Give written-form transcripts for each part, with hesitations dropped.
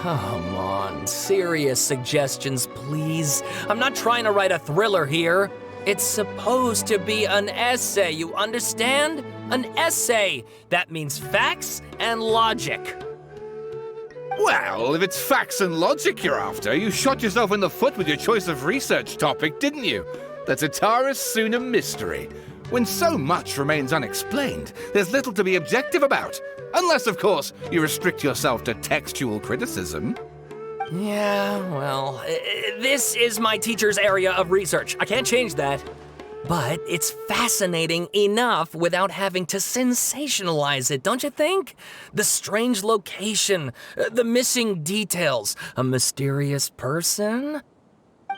come on. Serious suggestions, please. I'm not trying to write a thriller here. It's supposed to be an essay, you understand? An essay. That means facts and logic. Well, if it's facts and logic you're after, you shot yourself in the foot with your choice of research topic, didn't you? The Tatara Suna mystery. When so much remains unexplained, there's little to be objective about. Unless, of course, you restrict yourself to textual criticism. Yeah, well, this is my teacher's area of research. I can't change that. But it's fascinating enough without having to sensationalize it, don't you think? The strange location, the missing details, a mysterious person.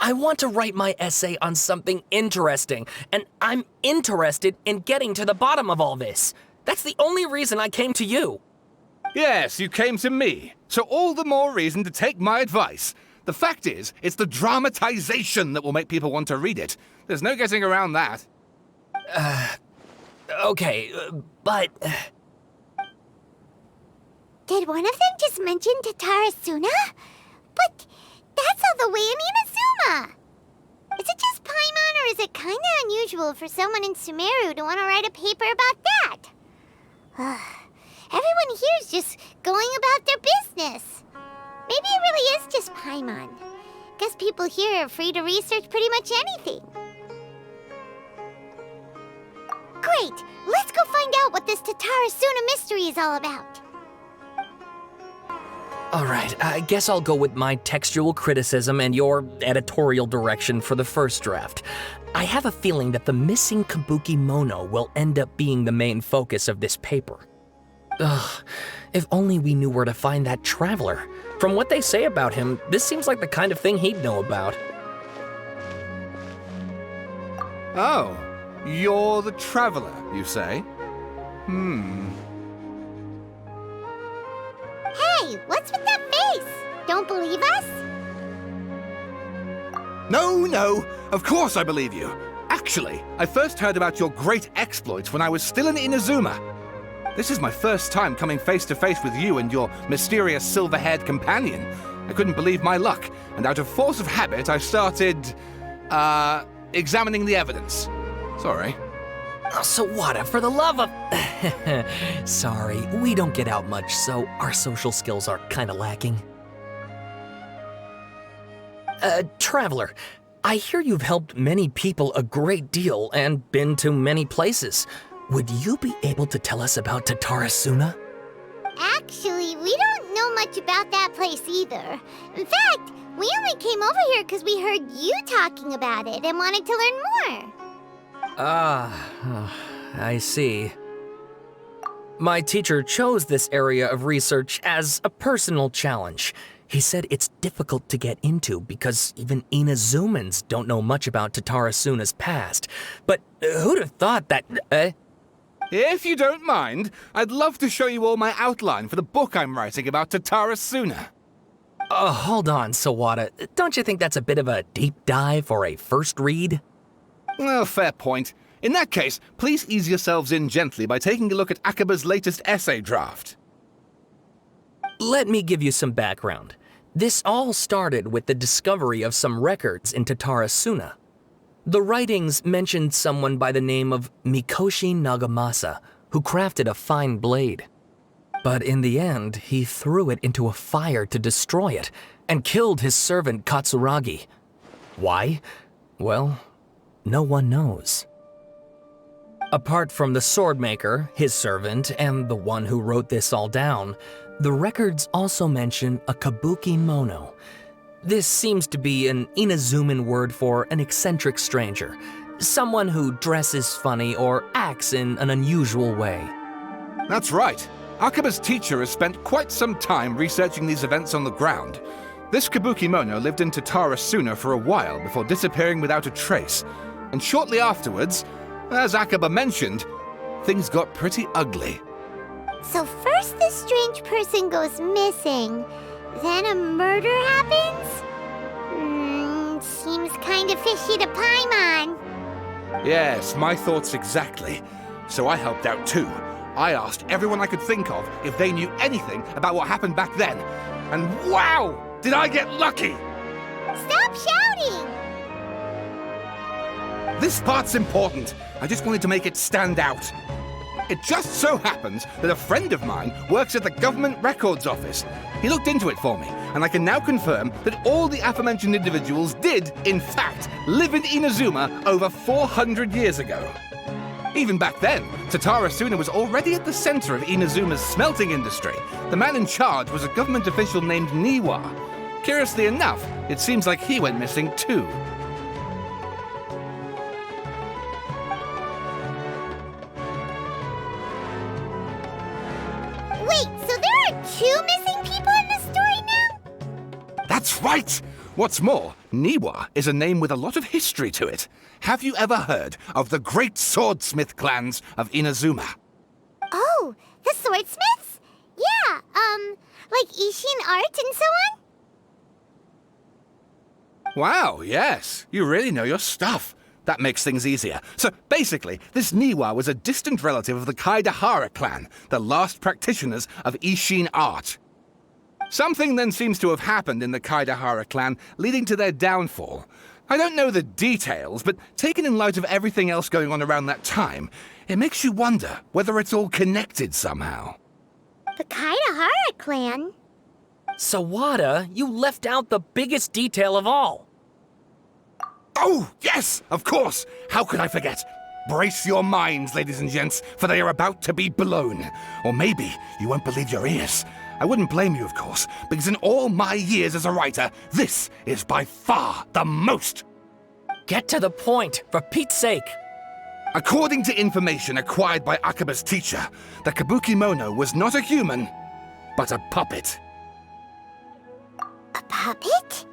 I want to write my essay on something interesting, and I'm interested in getting to the bottom of all this. That's the only reason I came to you. Yes, you came to me, so all the more reason to take my advice. The fact is, it's the dramatization that will make people want to read it. There's no getting around that. Okay, but... Did one of them just mention Tatara Suna? But that's all the way in Inazuma! Is it just Paimon, or is it kinda unusual for someone in Sumeru to want to write a paper about that? Everyone here's just going about their business. Maybe it really is just Paimon. Guess people here are free to research pretty much anything. Great! Let's go find out what this Tatara Suna mystery is all about. All right, I guess I'll go with my textual criticism and your editorial direction for the first draft. I have a feeling that the missing Kabuki Mono will end up being the main focus of this paper. Ugh, if only we knew where to find that traveler. From what they say about him, this seems like the kind of thing he'd know about. Oh, you're the traveler, you say? Hey, what's with that face? Don't believe us? No, of course I believe you. Actually, I first heard about your great exploits when I was still in Inazuma. This is my first time coming face to face with you and your mysterious silver-haired companion. I couldn't believe my luck, and out of force of habit, I started, examining the evidence. Sorry. Oh, Sawada, for the love of... Sorry, we don't get out much, so our social skills are kinda lacking. Traveler, I hear you've helped many people a great deal and been to many places. Would you be able to tell us about Tatara Suna? Actually, we don't know much about that place either. In fact, we only came over here because we heard you talking about it and wanted to learn more. I see. My teacher chose this area of research as a personal challenge. He said it's difficult to get into because even Inazumans don't know much about Tatara Suna's past. But who'd have thought that... If you don't mind, I'd love to show you all my outline for the book I'm writing about Tatara Suna. Hold on, Sawada. Don't you think that's a bit of a deep dive for a first read? Well, fair point. In that case, please ease yourselves in gently by taking a look at Akaba's latest essay draft. Let me give you some background. This all started with the discovery of some records in Tatara Suna. The writings mentioned someone by the name of Mikoshi Nagamasa, who crafted a fine blade. But in the end, he threw it into a fire to destroy it, and killed his servant Katsuragi. Why? Well, no one knows. Apart from the swordmaker, his servant, and the one who wrote this all down, the records also mention a Kabuki Mono. This seems to be an Inazuman word for an eccentric stranger, someone who dresses funny or acts in an unusual way. That's right. Akaba's teacher has spent quite some time researching these events on the ground. This Kabuki Mono lived in Tatara Suna for a while before disappearing without a trace. And shortly afterwards, as Akaba mentioned, things got pretty ugly. So first this strange person goes missing, then a murder happens? Seems kind of fishy to Paimon. Yes, my thoughts exactly. So I helped out too. I asked everyone I could think of if they knew anything about what happened back then. And wow! Did I get lucky! Stop shouting! This part's important. I just wanted to make it stand out. It just so happens that a friend of mine works at the Government Records Office. He looked into it for me, and I can now confirm that all the aforementioned individuals did, in fact, live in Inazuma over 400 years ago. Even back then, Tatara Suna was already at the center of Inazuma's smelting industry. The man in charge was a government official named Niwa. Curiously enough, it seems like he went missing too. Wait, so there are 2 missing people in this story now? That's right! What's more, Niwa is a name with a lot of history to it. Have you ever heard of the great swordsmith clans of Inazuma? Oh, the swordsmiths? Yeah, like Ishin art and so on? Wow, yes. You really know your stuff. That makes things easier. So basically, this Niwa was a distant relative of the Kaidahara clan, the last practitioners of Ishin art. Something then seems to have happened in the Kaidahara clan, leading to their downfall. I don't know the details, but taken in light of everything else going on around that time, it makes you wonder whether it's all connected somehow. The Kaidahara clan? Sawada, you left out the biggest detail of all. Oh, yes, of course. How could I forget? Brace your minds, ladies and gents, for they are about to be blown. Or maybe you won't believe your ears. I wouldn't blame you, of course, because in all my years as a writer, this is by far the most. Get to the point, for Pete's sake. According to information acquired by Akaba's teacher, the Kabukimono was not a human, but a puppet. A puppet?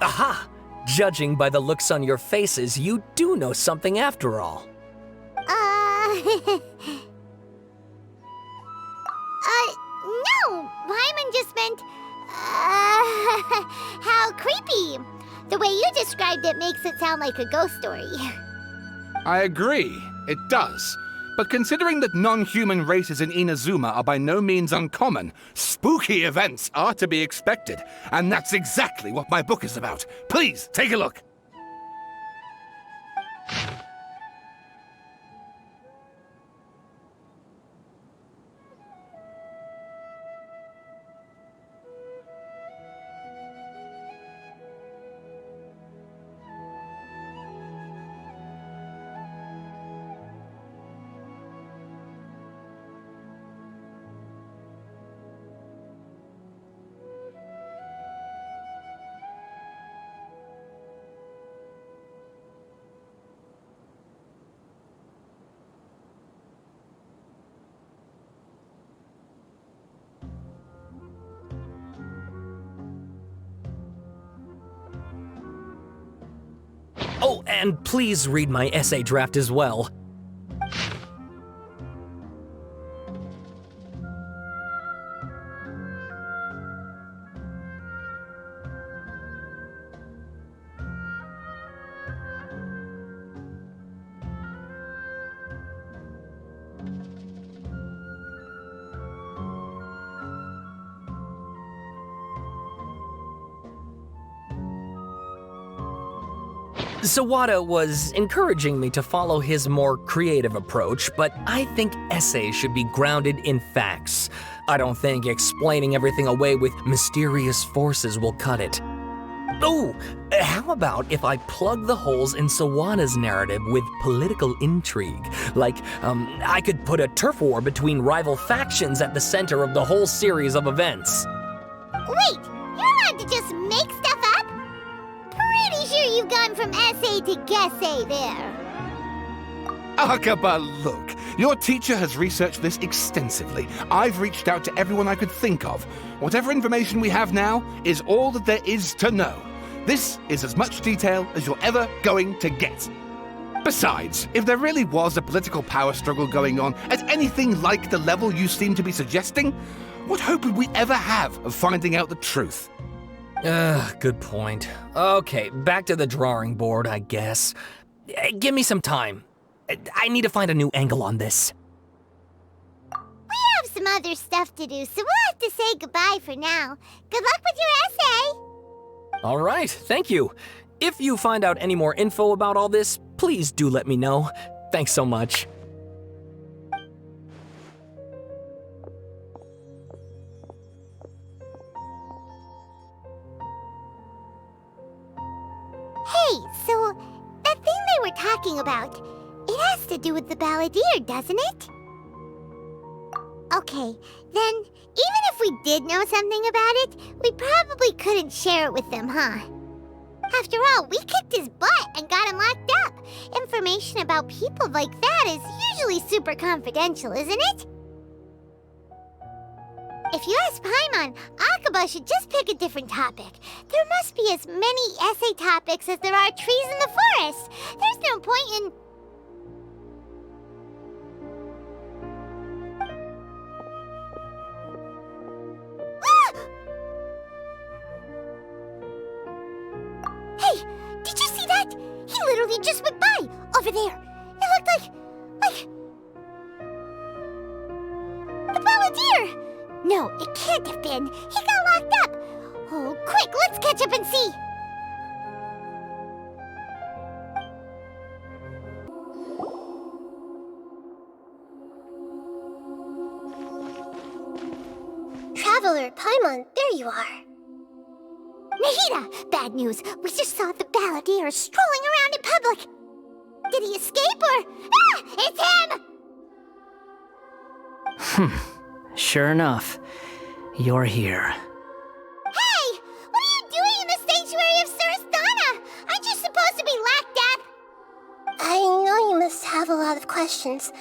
Aha! Judging by the looks on your faces, you do know something after all. No! Paimon just meant, how creepy. The way you described it makes it sound like a ghost story. I agree, it does. But considering that non-human races in Inazuma are by no means uncommon, spooky events are to be expected. And that's exactly what my book is about. Please, take a look. Oh, and please read my essay draft as well. Sawada was encouraging me to follow his more creative approach, but I think essays should be grounded in facts. I don't think explaining everything away with mysterious forces will cut it. Oh, how about if I plug the holes in Sawada's narrative with political intrigue? Like, I could put a turf war between rival factions at the center of the whole series of events. Wait, you're allowed to just make stuff up? Pretty sure you've gone from essay to guessay there. Akaba, look. Your teacher has researched this extensively. I've reached out to everyone I could think of. Whatever information we have now is all that there is to know. This is as much detail as you're ever going to get. Besides, if there really was a political power struggle going on at anything like the level you seem to be suggesting, what hope would we ever have of finding out the truth? Good point. Okay, back to the drawing board, I guess. Give me some time. I need to find a new angle on this. We have some other stuff to do, so we'll have to say goodbye for now. Good luck with your essay! All right, thank you. If you find out any more info about all this, please do let me know. Thanks so much. Hey, so that thing they were talking about, it has to do with the balladeer, doesn't it? Okay, then even if we did know something about it, we probably couldn't share it with them, huh? After all, we kicked his butt and got him locked up. Information about people like that is usually super confidential, isn't it? If you ask Paimon, Akaba should just pick a different topic. There must be as many essay topics as there are trees in the forest. There's no point in... Hey, did you see that? He literally just went by, over there. It looked like... the balladeer! No, it can't have been. He got locked up. Oh, quick, let's catch up and see. Traveler, Paimon, there you are. Nahida! Bad news. We just saw the balladeer strolling around in public. Did he escape or... Ah! It's him! Sure enough, you're here. Hey! What are you doing in the sanctuary of Surasthana? Aren't you supposed to be locked up? I know you must have a lot of questions.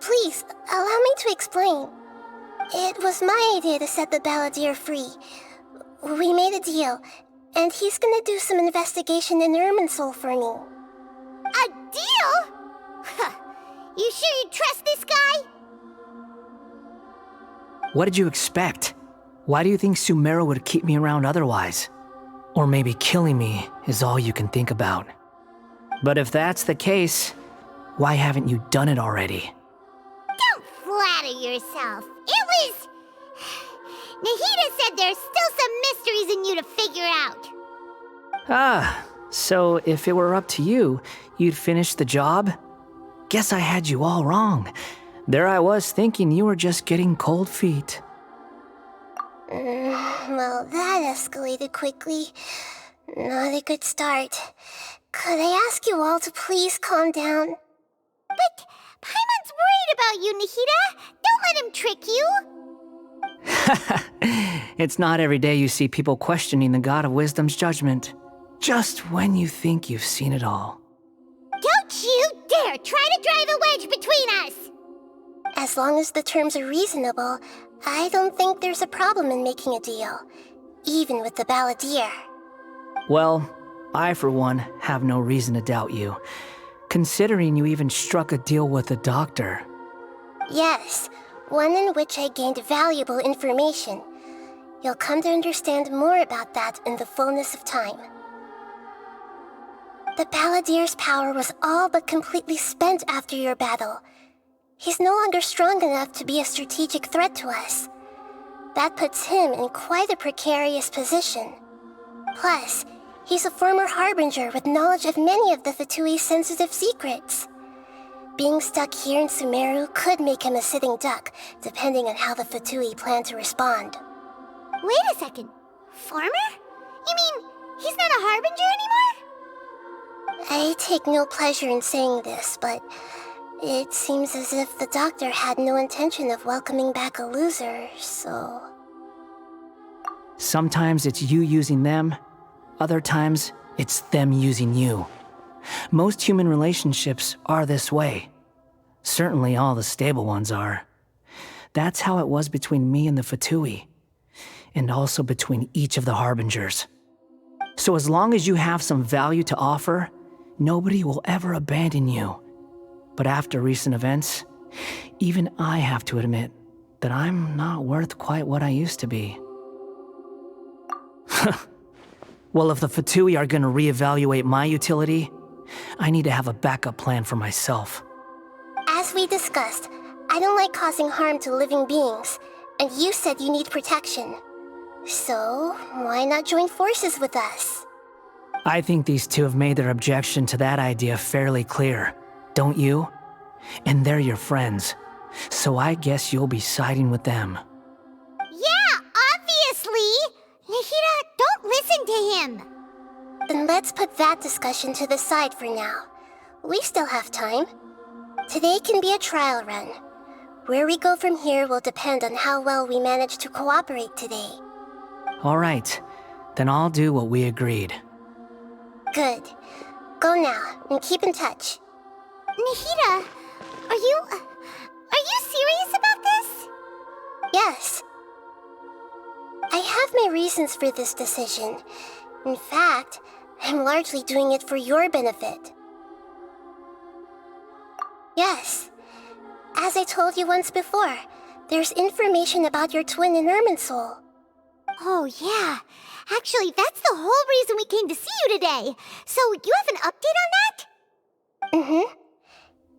Please, allow me to explain. It was my idea to set the balladeer free. We made a deal, and he's gonna do some investigation in Irminsul for me. A deal? Huh. You sure you trust this guy? What did you expect? Why do you think Sumeru would keep me around otherwise? Or maybe killing me is all you can think about. But if that's the case, why haven't you done it already? Don't flatter yourself. It was... Nahida said there's still some mysteries in you to figure out. Ah, so if it were up to you, you'd finish the job? Guess I had you all wrong. There I was thinking you were just getting cold feet. Well, that escalated quickly. Not a good start. Could I ask you all to please calm down? But Paimon's worried about you, Nahida. Don't let him trick you. It's not every day you see people questioning the God of Wisdom's judgment. Just when you think you've seen it all. Don't you dare try to drive a wedge between us! As long as the terms are reasonable, I don't think there's a problem in making a deal. Even with the balladeer. Well, I for one have no reason to doubt you, considering you even struck a deal with the doctor. Yes, one in which I gained valuable information. You'll come to understand more about that in the fullness of time. The balladeer's power was all but completely spent after your battle. He's no longer strong enough to be a strategic threat to us. That puts him in quite a precarious position. Plus, he's a former harbinger with knowledge of many of the Fatui's sensitive secrets. Being stuck here in Sumeru could make him a sitting duck, depending on how the Fatui plan to respond. Wait a second. Former? You mean he's not a harbinger anymore? I take no pleasure in saying this, but it seems as if the doctor had no intention of welcoming back a loser, so... Sometimes it's you using them, other times it's them using you. Most human relationships are this way. Certainly all the stable ones are. That's how it was between me and the Fatui, and also between each of the harbingers. So as long as you have some value to offer, nobody will ever abandon you. But after recent events, even I have to admit that I'm not worth quite what I used to be. Well, if the Fatui are gonna reevaluate my utility, I need to have a backup plan for myself. As we discussed, I don't like causing harm to living beings, and you said you need protection. So, why not join forces with us? I think these two have made their objection to that idea fairly clear, don't you? And they're your friends, so I guess you'll be siding with them. Yeah, obviously! Nahida, don't listen to him! Then let's put that discussion to the side for now. We still have time. Today can be a trial run. Where we go from here will depend on how well we manage to cooperate today. All right, then I'll do what we agreed. Good. Go now, and keep in touch. Nahida, are you serious about this? Yes. I have my reasons for this decision. In fact, I'm largely doing it for your benefit. Yes. As I told you once before, there's information about your twin in Irminsul. Oh, yeah. Actually, that's the whole reason we came to see you today. So, you have an update on that? Mm-hmm.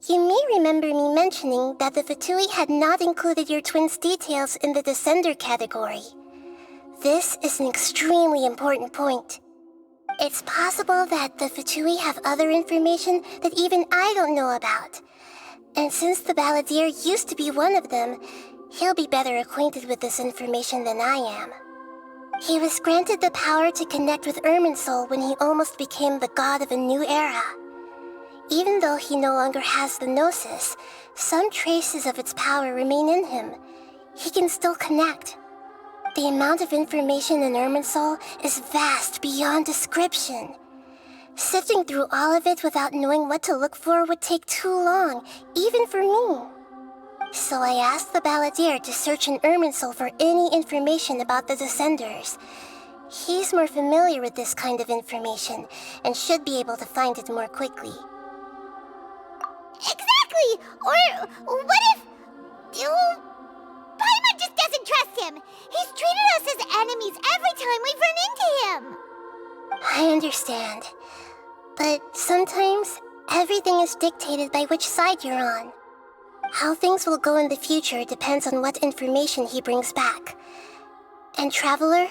You may remember me mentioning that the Fatui had not included your twin's details in the Descender category. This is an extremely important point. It's possible that the Fatui have other information that even I don't know about. And since the Balladeer used to be one of them, he'll be better acquainted with this information than I am. He was granted the power to connect with Irminsul when he almost became the god of a new era. Even though he no longer has the Gnosis, some traces of its power remain in him. He can still connect. The amount of information in Irminsul is vast beyond description. Sifting through all of it without knowing what to look for would take too long, even for me. So I asked the Balladeer to search in Irminsul for any information about the Descenders. He's more familiar with this kind of information, and should be able to find it more quickly. Exactly! Or what if... Paimon just doesn't trust him! He's treated us as enemies every time we've run into him! I understand. But sometimes, everything is dictated by which side you're on. How things will go in the future depends on what information he brings back. And Traveler,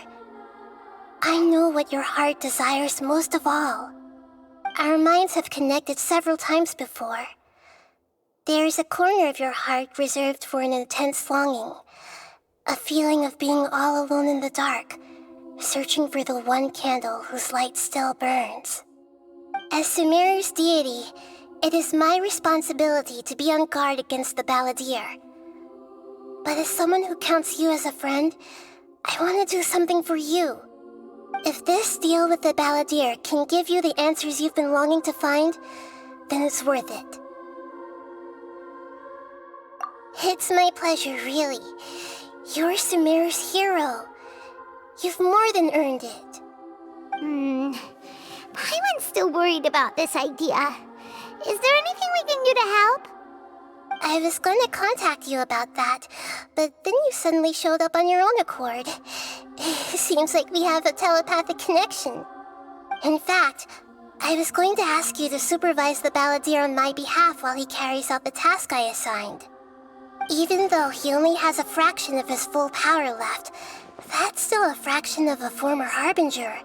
I know what your heart desires most of all. Our minds have connected several times before. There is a corner of your heart reserved for an intense longing. A feeling of being all alone in the dark, searching for the one candle whose light still burns. As Sumeru's deity, it is my responsibility to be on guard against the Balladeer. But as someone who counts you as a friend, I want to do something for you. If this deal with the Balladeer can give you the answers you've been longing to find, then it's worth it. It's my pleasure, really. You're Sumeru's hero. You've more than earned it. Paimon's still worried about this idea. Is there anything we can do to help? I was going to contact you about that, but then you suddenly showed up on your own accord. Seems like we have a telepathic connection. In fact, I was going to ask you to supervise the Balladeer on my behalf while he carries out the task I assigned. Even though he only has a fraction of his full power left, that's still a fraction of a former Harbinger.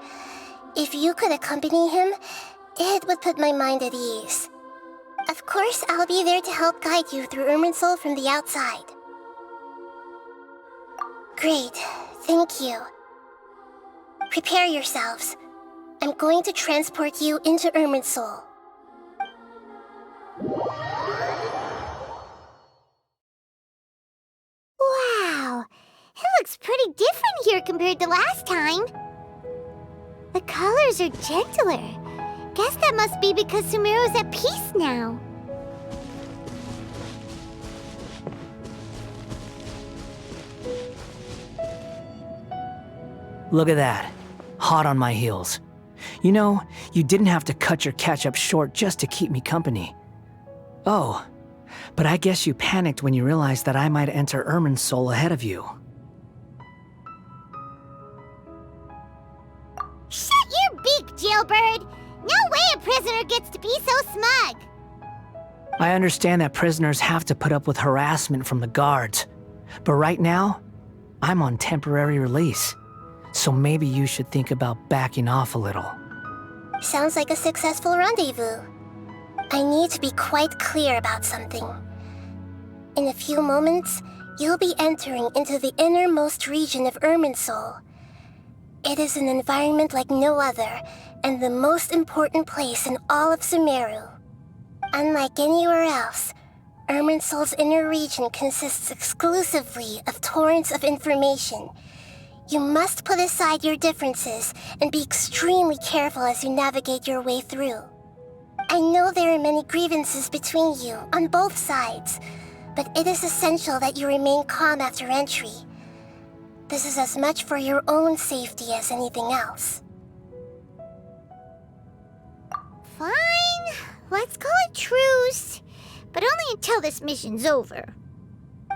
If you could accompany him, it would put my mind at ease. Of course, I'll be there to help guide you through Irminsul from the outside. Great, thank you. Prepare yourselves. I'm going to transport you into Irminsul. Wow, it looks pretty different here compared to last time. The colors are gentler. Guess that must be because Sumeru's at peace now. Look at that. Hot on my heels. You know, you didn't have to cut your catch-up short just to keep me company. Oh, but I guess you panicked when you realized that I might enter Irminsul ahead of you. Shut You're big, Jailbird. No way a prisoner gets to be so smug. I understand that prisoners have to put up with harassment from the guards. But right now, I'm on temporary release. So maybe you should think about backing off a little. Sounds like a successful rendezvous. I need to be quite clear about something. In a few moments, you'll be entering into the innermost region of Irminsul. It is an environment like no other, and the most important place in all of Sumeru. Unlike anywhere else, Irminsul's inner region consists exclusively of torrents of information. You must put aside your differences and be extremely careful as you navigate your way through. I know there are many grievances between you on both sides, but it is essential that you remain calm after entry. This is as much for your own safety as anything else. Fine. Let's call it truce. But only until this mission's over.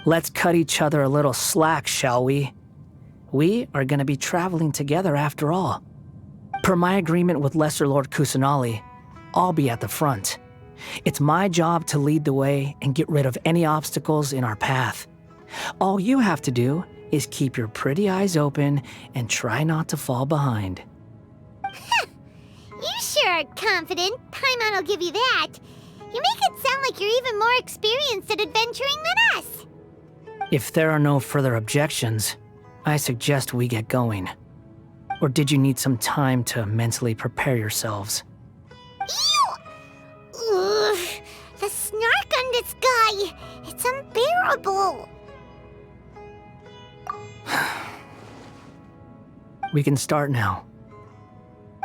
Let's cut each other a little slack, shall we? We are going to be traveling together after all. Per my agreement with Lesser Lord Kusanali, I'll be at the front. It's my job to lead the way and get rid of any obstacles in our path. All you have to do is keep your pretty eyes open and try not to fall behind. You sure are confident. Paimon will give you that. You make it sound like you're even more experienced at adventuring than us. If there are no further objections, I suggest we get going. Or did you need some time to mentally prepare yourselves? Ew! Ugh, the snark on this guy. It's unbearable. We can start now.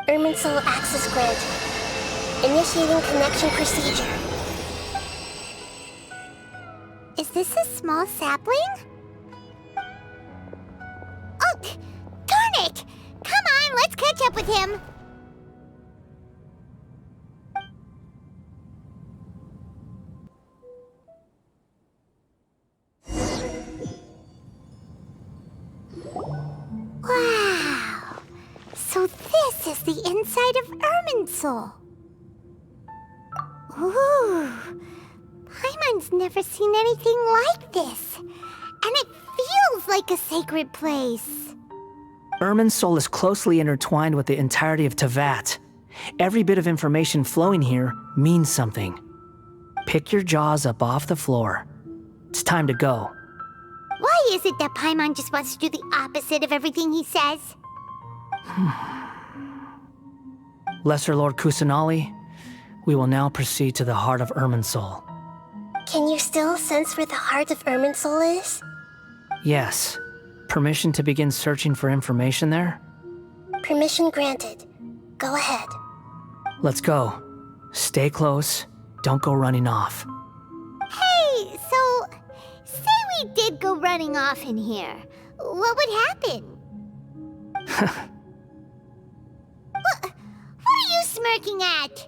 Irminsul access granted. Initiating connection procedure. Is this a small sapling? Oh, darn it! Come on, let's catch up with him. Wow! So this is the inside of Irminsul. Ooh, Paimon's never seen anything like this. And it feels like a sacred place. Irminsul is closely intertwined with the entirety of Teyvat. Every bit of information flowing here means something. Pick your jaws up off the floor. It's time to go. Why is it that Paimon just wants to do the opposite of everything he says? Lesser Lord Kusanali, we will now proceed to the heart of Irminsul. Can you still sense where the heart of Irminsul is? Yes. Permission to begin searching for information there? Permission granted. Go ahead. Let's go. Stay close. Don't go running off. Hey, so, say we did go running off in here. What would happen? What are you smirking at?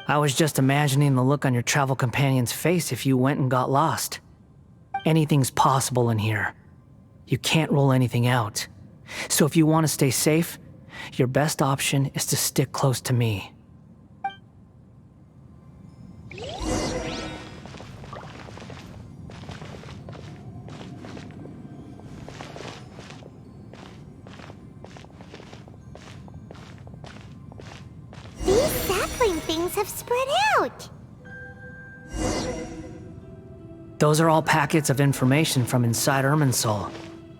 I was just imagining the look on your travel companion's face if you went and got lost. Anything's possible in here. You can't rule anything out. So if you want to stay safe, your best option is to stick close to me. These sapling things have spread out. Those are all packets of information from inside Irminsul.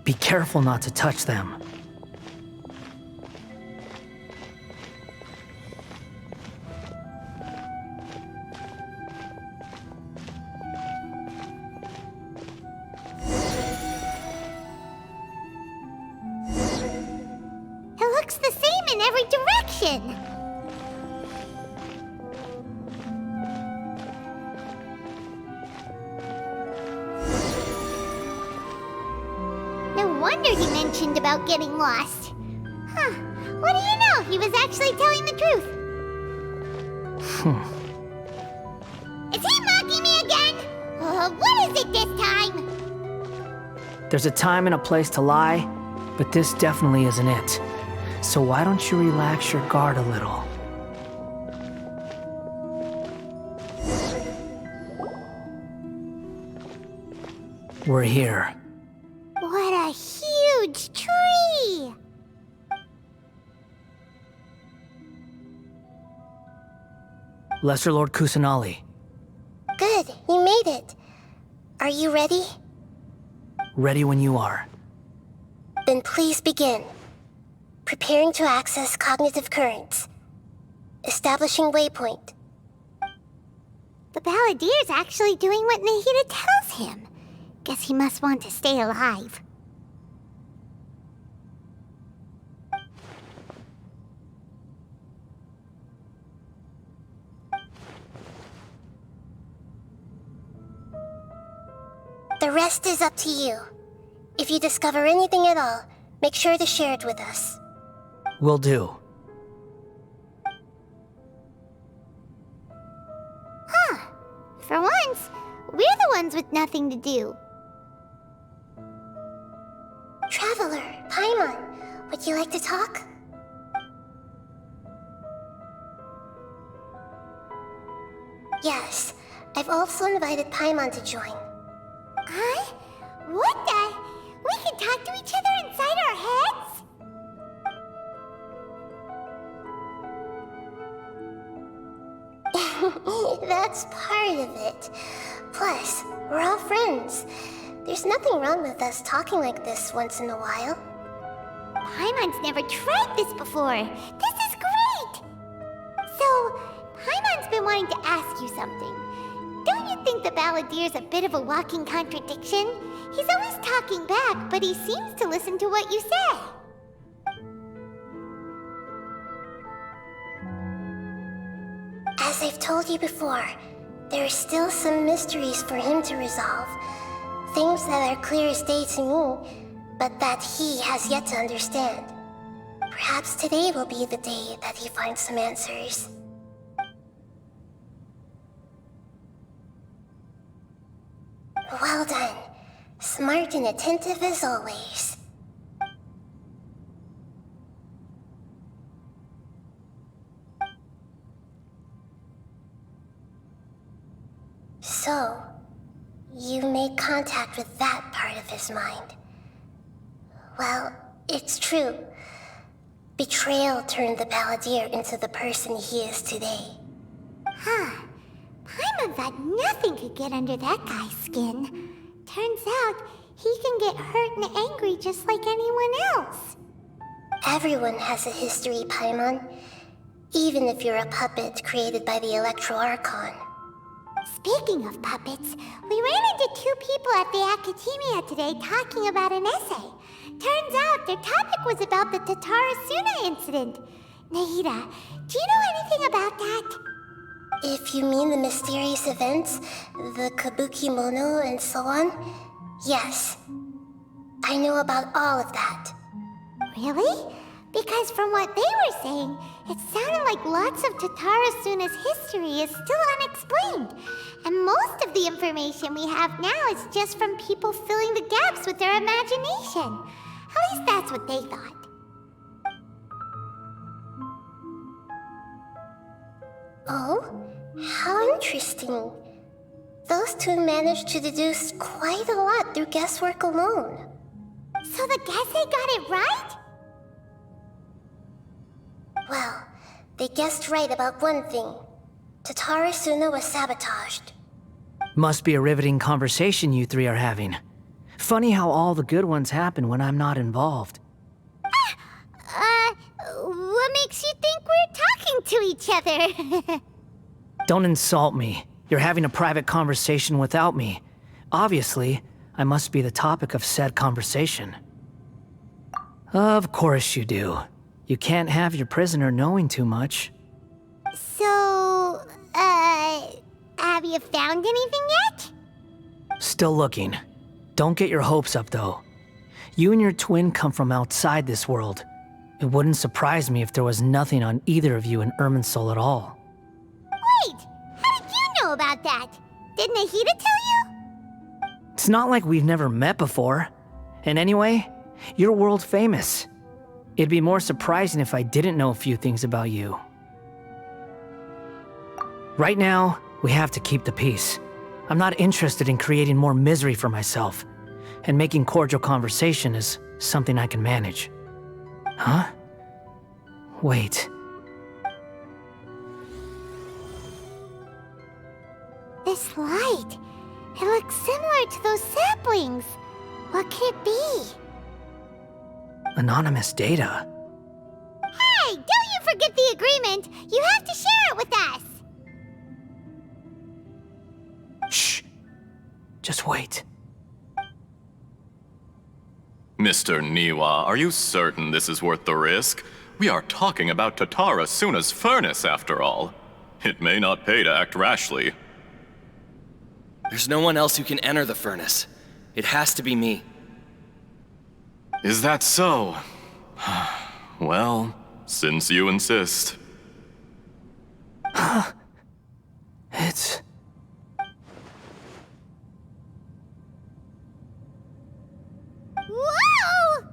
Be careful not to touch them. It looks the same in every direction. No wonder he mentioned about getting lost. Huh. What do you know? He was actually telling the truth. Is he mocking me again? What is it this time? There's a time and a place to lie, but this definitely isn't it. So why don't you relax your guard a little? We're here. What a huge tree! Lesser Lord Kusanali. Good, you made it. Are you ready? Ready when you are. Then please begin. Preparing to access cognitive currents. Establishing waypoint. The Balladier's actually doing what Nahida tells him. Guess he must want to stay alive. The rest is up to you. If you discover anything at all, make sure to share it with us. Will do. For once, we're the ones with nothing to do. Traveler, Paimon, would you like to talk? Yes, I've also invited Paimon to join. Huh? What the? We can talk to each other inside our heads? That's part of it. Plus, we're all friends. There's nothing wrong with us talking like this once in a while. Paimon's never tried this before. This is great! So, Paimon's been wanting to ask you something. Don't you think the Balladier's a bit of a walking contradiction? He's always talking back, but he seems to listen to what you say. As I've told you before, there are still some mysteries for him to resolve. Things that are clear as day to me, but that he has yet to understand. Perhaps today will be the day that he finds some answers. Well done. Smart and attentive as always. So, you made contact with that part of his mind. Well, it's true. Betrayal turned the Balladeer into the person he is today. Huh. Paimon thought nothing could get under that guy's skin. Turns out, he can get hurt and angry just like anyone else. Everyone has a history, Paimon. Even if you're a puppet created by the Electro Archon. Speaking of puppets, we ran into two people at the Academia today talking about an essay. Turns out their topic was about the Tatarasuna incident. Nahida, do you know anything about that? If you mean the mysterious events, the Kabuki Mono and so on, yes. I know about all of that. Really? Because from what they were saying, it sounded like lots of Tatarasuna's history is still unexplained. And most of the information we have now is just from people filling the gaps with their imagination. At least that's what they thought. Oh? How interesting. Those two managed to deduce quite a lot through guesswork alone. So the Gese got it right? Well, they guessed right about one thing. Tatarasuna was sabotaged. Must be a riveting conversation you three are having. Funny how all the good ones happen when I'm not involved. What makes you think we're talking to each other? Don't insult me. You're having a private conversation without me. Obviously, I must be the topic of said conversation. Of course you do. You can't have your prisoner knowing too much. So, have you found anything yet? Still looking. Don't get your hopes up, though. You and your twin come from outside this world. It wouldn't surprise me if there was nothing on either of you in Irminsul at all. Wait! How did you know about that? Did Nahida tell you? It's not like we've never met before. And anyway, you're world famous. It'd be more surprising if I didn't know a few things about you. Right now, we have to keep the peace. I'm not interested in creating more misery for myself, and making cordial conversation is something I can manage. Huh? Wait. This light, it looks similar to those saplings. What could it be? Anonymous data. Hey, don't you forget the agreement! You have to share it with us! Shh. Just wait. Mr. Niwa, are you certain this is worth the risk? We are talking about Tatara Suna's furnace, after all. It may not pay to act rashly. There's no one else who can enter the furnace. It has to be me. Is that so? Well, since you insist. It's... Whoa!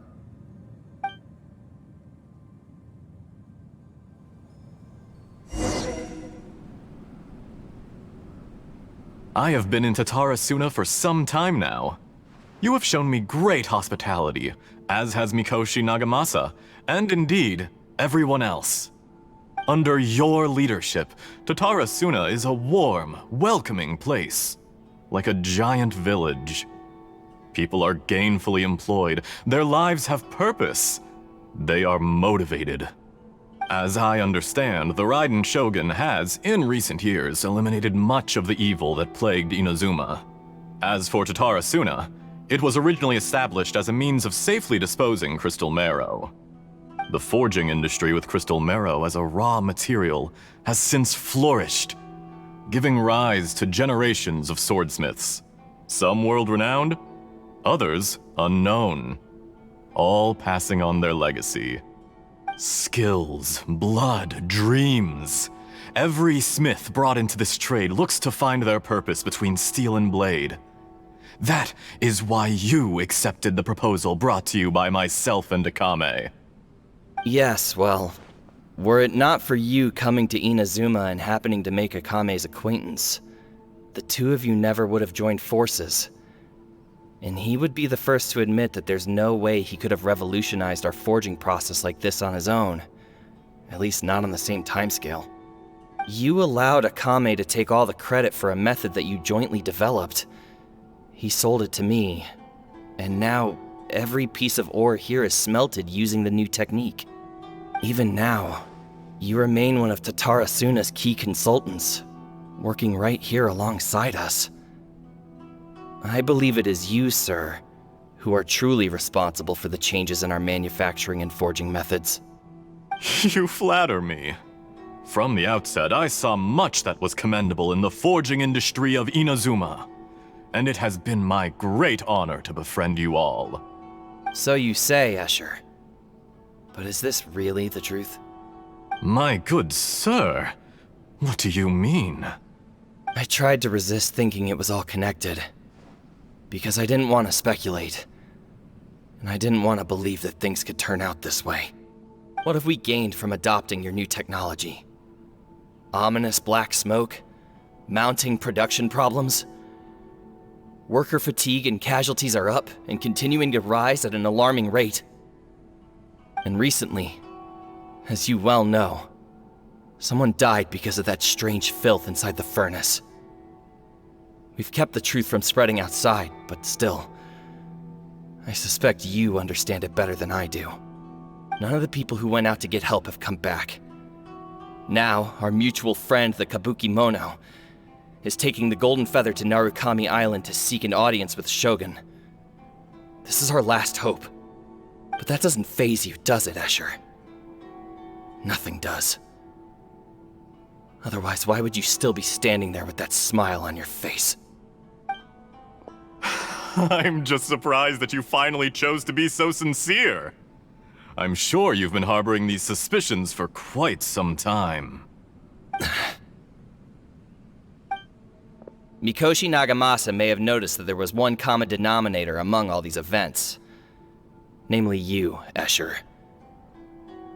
I have been in Tatara Suna for some time now. You have shown me great hospitality, as has Mikoshi Nagamasa, and indeed, everyone else. Under your leadership, Tatara Suna is a warm, welcoming place, like a giant village. People are gainfully employed, their lives have purpose, they are motivated. As I understand, the Raiden Shogun has, in recent years, eliminated much of the evil that plagued Inazuma. As for Tatara Suna, it was originally established as a means of safely disposing crystal marrow. The forging industry with crystal marrow as a raw material has since flourished, giving rise to generations of swordsmiths. Some world-renowned, others unknown, all passing on their legacy. Skills, blood, dreams. Every smith brought into this trade looks to find their purpose between steel and blade. That is why you accepted the proposal brought to you by myself and Akame. Yes, well, were it not for you coming to Inazuma and happening to make Akame's acquaintance, the two of you never would have joined forces. And he would be the first to admit that there's no way he could have revolutionized our forging process like this on his own. At least not on the same timescale. You allowed Akame to take all the credit for a method that you jointly developed. He sold it to me, and now every piece of ore here is smelted using the new technique. Even now, you remain one of Tatara Suna's key consultants, working right here alongside us. I believe it is you, sir, who are truly responsible for the changes in our manufacturing and forging methods. You flatter me. From the outset, I saw much that was commendable in the forging industry of Inazuma, and it has been my great honor to befriend you all. So you say, Escher. But is this really the truth? My good sir, what do you mean? I tried to resist thinking it was all connected, because I didn't want to speculate, and I didn't want to believe that things could turn out this way. What have we gained from adopting your new technology? Ominous black smoke? Mounting production problems? Worker fatigue and casualties are up and continuing to rise at an alarming rate. And recently, as you well know, someone died because of that strange filth inside the furnace. We've kept the truth from spreading outside, but still, I suspect you understand it better than I do. None of the people who went out to get help have come back. Now, our mutual friend, the Kabuki Mono, is taking the Golden Feather to Narukami Island to seek an audience with Shogun. This is our last hope. But that doesn't faze you, does it, Escher? Nothing does. Otherwise, why would you still be standing there with that smile on your face? I'm just surprised that you finally chose to be so sincere. I'm sure you've been harboring these suspicions for quite some time. Mikoshi Nagamasa may have noticed that there was one common denominator among all these events. Namely you, Escher.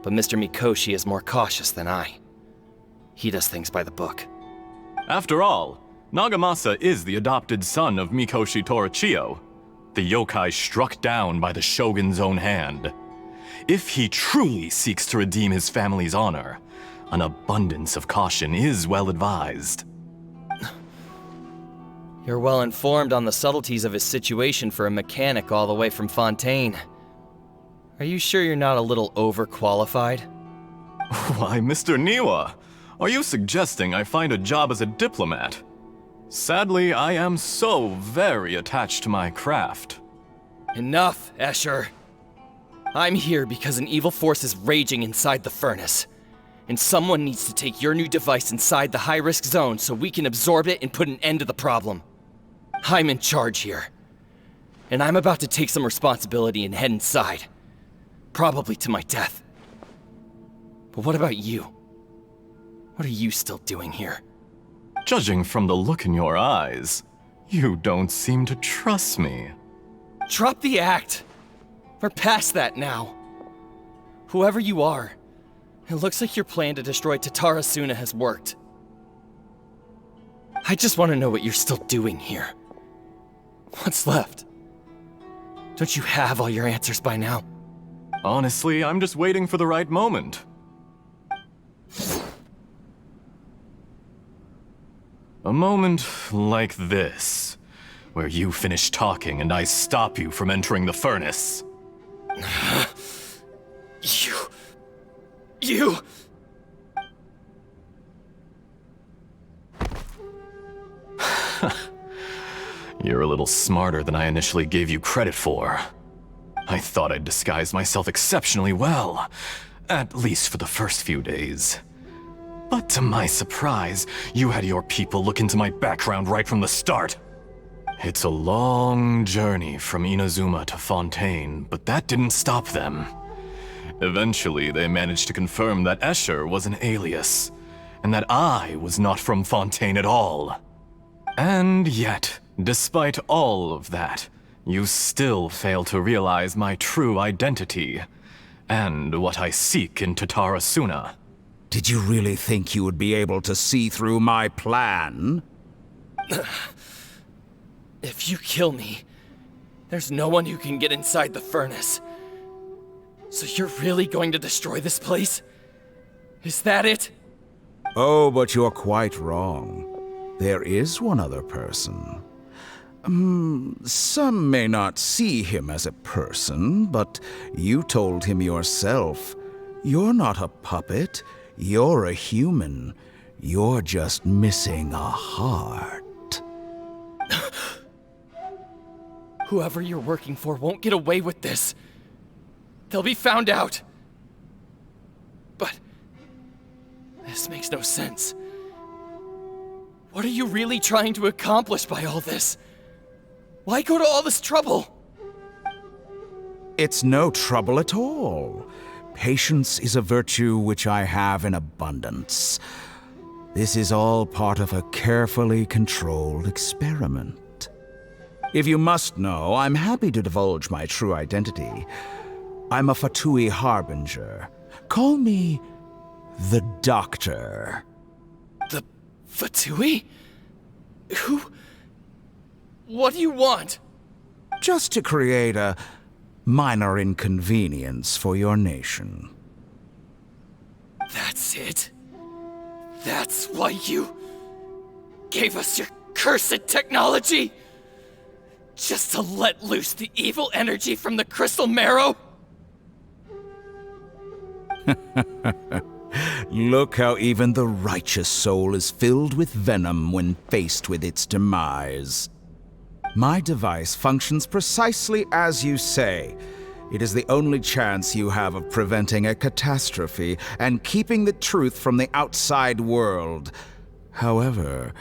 but Mr. Mikoshi is more cautious than I. He does things by the book. After all, Nagamasa is the adopted son of Mikoshi Torichio, the yokai struck down by the shogun's own hand. If he truly seeks to redeem his family's honor, an abundance of caution is well advised. You're well informed on the subtleties of his situation for a mechanic all the way from Fontaine. Are you sure you're not a little overqualified? Why, Mr. Niwa, are you suggesting I find a job as a diplomat? Sadly, I am so very attached to my craft. Enough, Escher. I'm here because an evil force is raging inside the furnace. And someone needs to take your new device inside the high-risk zone so we can absorb it and put an end to the problem. I'm in charge here. And I'm about to take some responsibility and head inside. Probably to my death. But what about you? What are you still doing here? Judging from the look in your eyes, you don't seem to trust me. Drop the act! We're past that now. Whoever you are, it looks like your plan to destroy Tatara Suna has worked. I just want to know what you're still doing here. What's left? Don't you have all your answers by now? Honestly, I'm just waiting for the right moment. A moment like this, where you finish talking and I stop you from entering the furnace. You... You're a little smarter than I initially gave you credit for. I thought I'd disguised myself exceptionally well, at least for the first few days. But to my surprise, you had your people look into my background right from the start. It's a long journey from Inazuma to Fontaine, but that didn't stop them. Eventually, they managed to confirm that Escher was an alias, and that I was not from Fontaine at all. And yet, despite all of that, you still fail to realize my true identity, and what I seek in Tatara Suna. Did you really think you would be able to see through my plan? If you kill me, there's no one who can get inside the furnace. So you're really going to destroy this place? Is that it? Oh, but you're quite wrong. There is one other person. Some may not see him as a person, but you told him yourself. You're not a puppet. You're a human. You're just missing a heart. Whoever you're working for won't get away with this. They'll be found out. But this makes no sense. What are you really trying to accomplish by all this? Why go to all this trouble? It's no trouble at all. Patience is a virtue which I have in abundance. This is all part of a carefully controlled experiment. If you must know, I'm happy to divulge my true identity. I'm a Fatui Harbinger. Call me the Doctor. The Fatui? Who? What do you want? Just to create a minor inconvenience for your nation. That's it? That's why you gave us your cursed technology? Just to let loose the evil energy from the crystal marrow? Look how even the righteous soul is filled with venom when faced with its demise. My device functions precisely as you say. It is the only chance you have of preventing a catastrophe and keeping the truth from the outside world. However,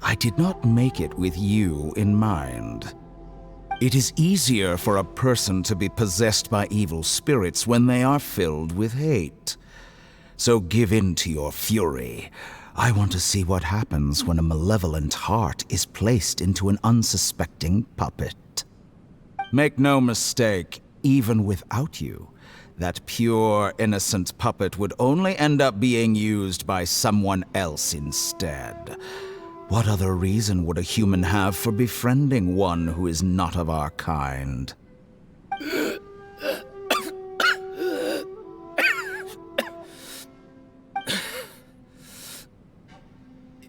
I did not make it with you in mind. It is easier for a person to be possessed by evil spirits when they are filled with hate. So give in to your fury. I want to see what happens when a malevolent heart is placed into an unsuspecting puppet. Make no mistake, even without you, that pure, innocent puppet would only end up being used by someone else instead. What other reason would a human have for befriending one who is not of our kind?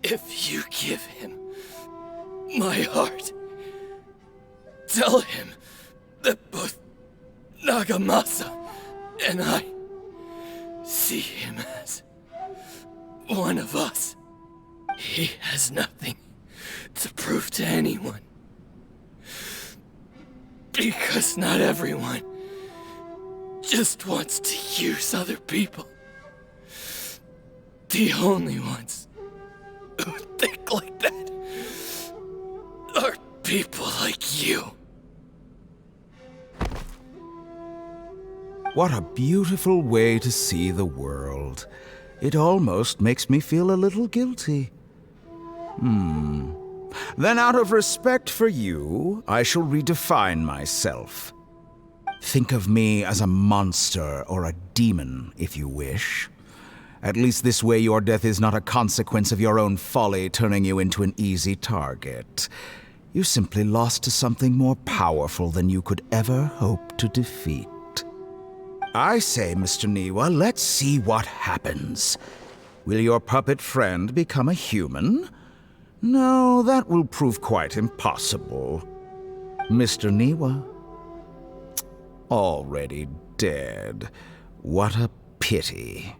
If you give him my heart, tell him that both Nagamasa and I see him as one of us. He has nothing to prove to anyone. Because not everyone just wants to use other people. The only ones who think like that are people like you. What a beautiful way to see the world. It almost makes me feel a little guilty. Then out of respect for you, I shall redefine myself. Think of me as a monster or a demon, if you wish. At least this way your death is not a consequence of your own folly turning you into an easy target. You simply lost to something more powerful than you could ever hope to defeat. I say, Mr. Niwa, let's see what happens. Will your puppet friend become a human? No, that will prove quite impossible. Mr. Niwa? Already dead. What a pity.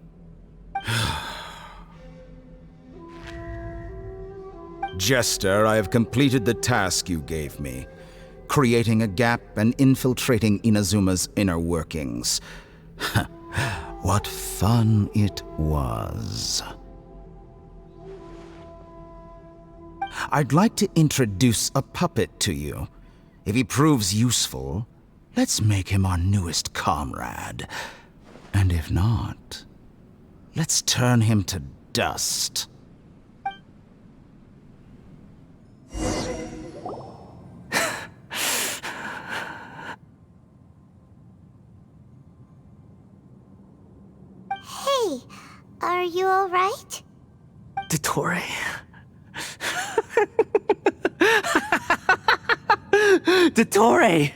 Jester, I have completed the task you gave me, creating a gap and infiltrating Inazuma's inner workings. What fun it was. I'd like to introduce a puppet to you. If he proves useful, let's make him our newest comrade. And if not, let's turn him to dust. Hey, are you alright? Dottore. Dottore!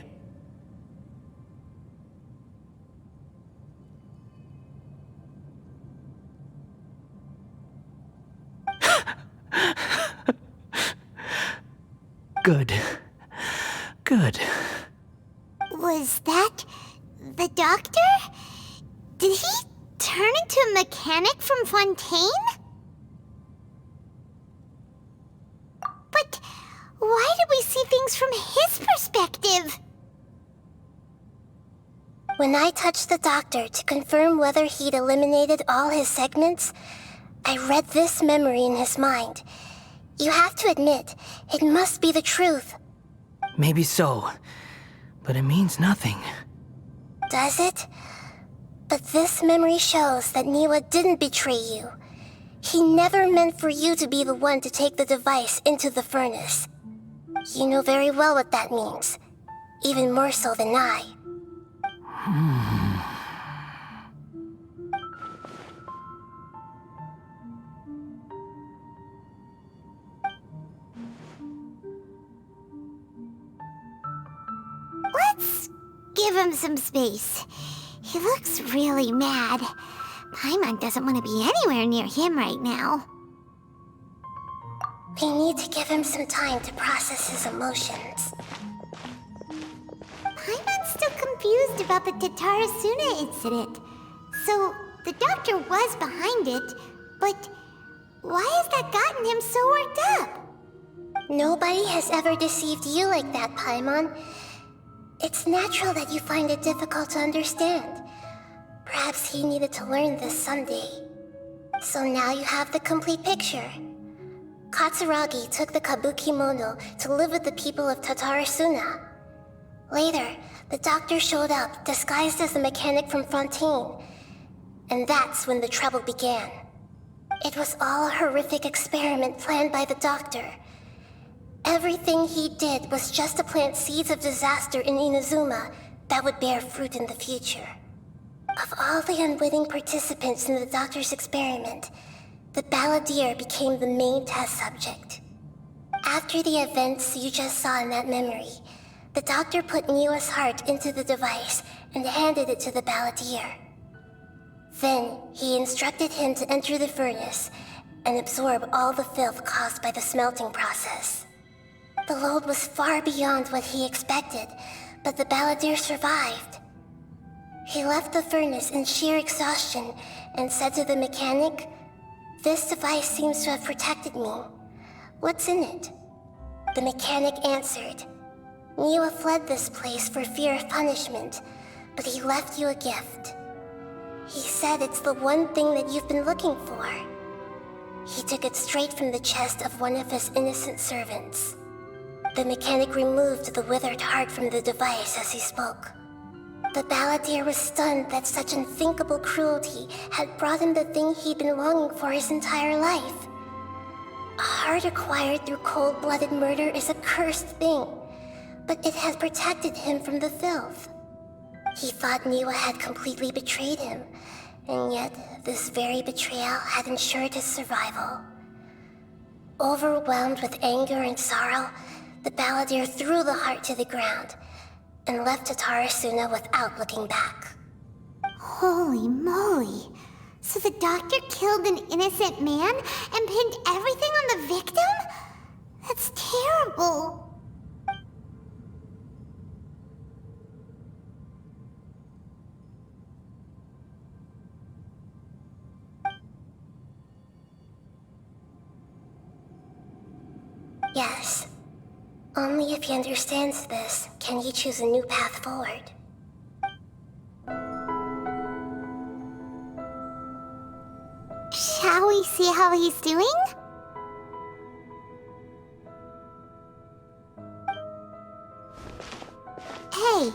Good. Good. Was that the doctor? Did he turn into a mechanic from Fontaine? But why did we see things from his perspective? When I touched the doctor to confirm whether he'd eliminated all his segments, I read this memory in his mind. You have to admit, it must be the truth. Maybe so, but it means nothing. Does it? But this memory shows that Niwa didn't betray you. He never meant for you to be the one to take the device into the furnace. You know very well what that means. Even more so than I. Let's give him some space. He looks really mad. Paimon doesn't want to be anywhere near him right now. We need to give him some time to process his emotions. Paimon's still confused about the Tatarasuna incident. So, the doctor was behind it, but why has that gotten him so worked up? Nobody has ever deceived you like that, Paimon. It's natural that you find it difficult to understand. Perhaps he needed to learn this someday. So now you have the complete picture. Katsuragi took the kabuki mono to live with the people of Tatarasuna. Later, the doctor showed up disguised as a mechanic from Fontaine. And that's when the trouble began. It was all a horrific experiment planned by the doctor. Everything he did was just to plant seeds of disaster in Inazuma that would bear fruit in the future. Of all the unwitting participants in the doctor's experiment, the balladeer became the main test subject. After the events you just saw in that memory, the doctor put Niwa's heart into the device and handed it to the balladeer. Then, he instructed him to enter the furnace and absorb all the filth caused by the smelting process. The load was far beyond what he expected, but the balladeer survived. He left the furnace in sheer exhaustion and said to the mechanic, "This device seems to have protected me. What's in it?" The mechanic answered, "Niwa fled this place for fear of punishment, but he left you a gift. He said it's the one thing that you've been looking for." He took it straight from the chest of one of his innocent servants. The mechanic removed the withered heart from the device as he spoke. The balladeer was stunned that such unthinkable cruelty had brought him the thing he'd been longing for his entire life. A heart acquired through cold-blooded murder is a cursed thing, but it had protected him from the filth. He thought Niwa had completely betrayed him, and yet this very betrayal had ensured his survival. Overwhelmed with anger and sorrow, the balladeer threw the heart to the ground and left Tatarasuna without looking back. Holy moly. So the doctor killed an innocent man and pinned everything on the victim? That's terrible. Yes. Only if he understands this can he choose a new path forward. Shall we see how he's doing? Hey,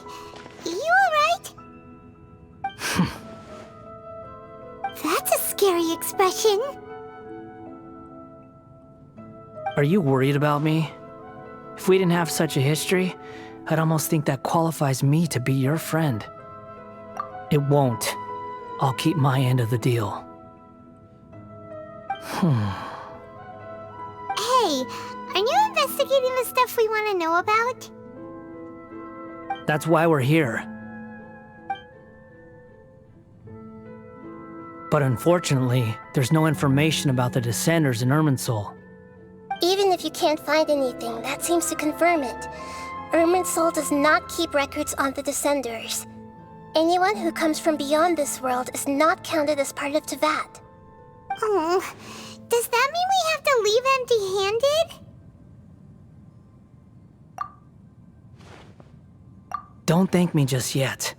you alright? That's a scary expression. Are you worried about me? If we didn't have such a history, I'd almost think that qualifies me to be your friend. It won't. I'll keep my end of the deal. Hey, aren't you investigating the stuff we want to know about? That's why we're here. But unfortunately, there's no information about the Descenders in Irminsul. Even if you can't find anything, that seems to confirm it. Irminsul does not keep records on the Descenders. Anyone who comes from beyond this world is not counted as part of Tevat. Oh, does that mean we have to leave empty-handed? Don't thank me just yet.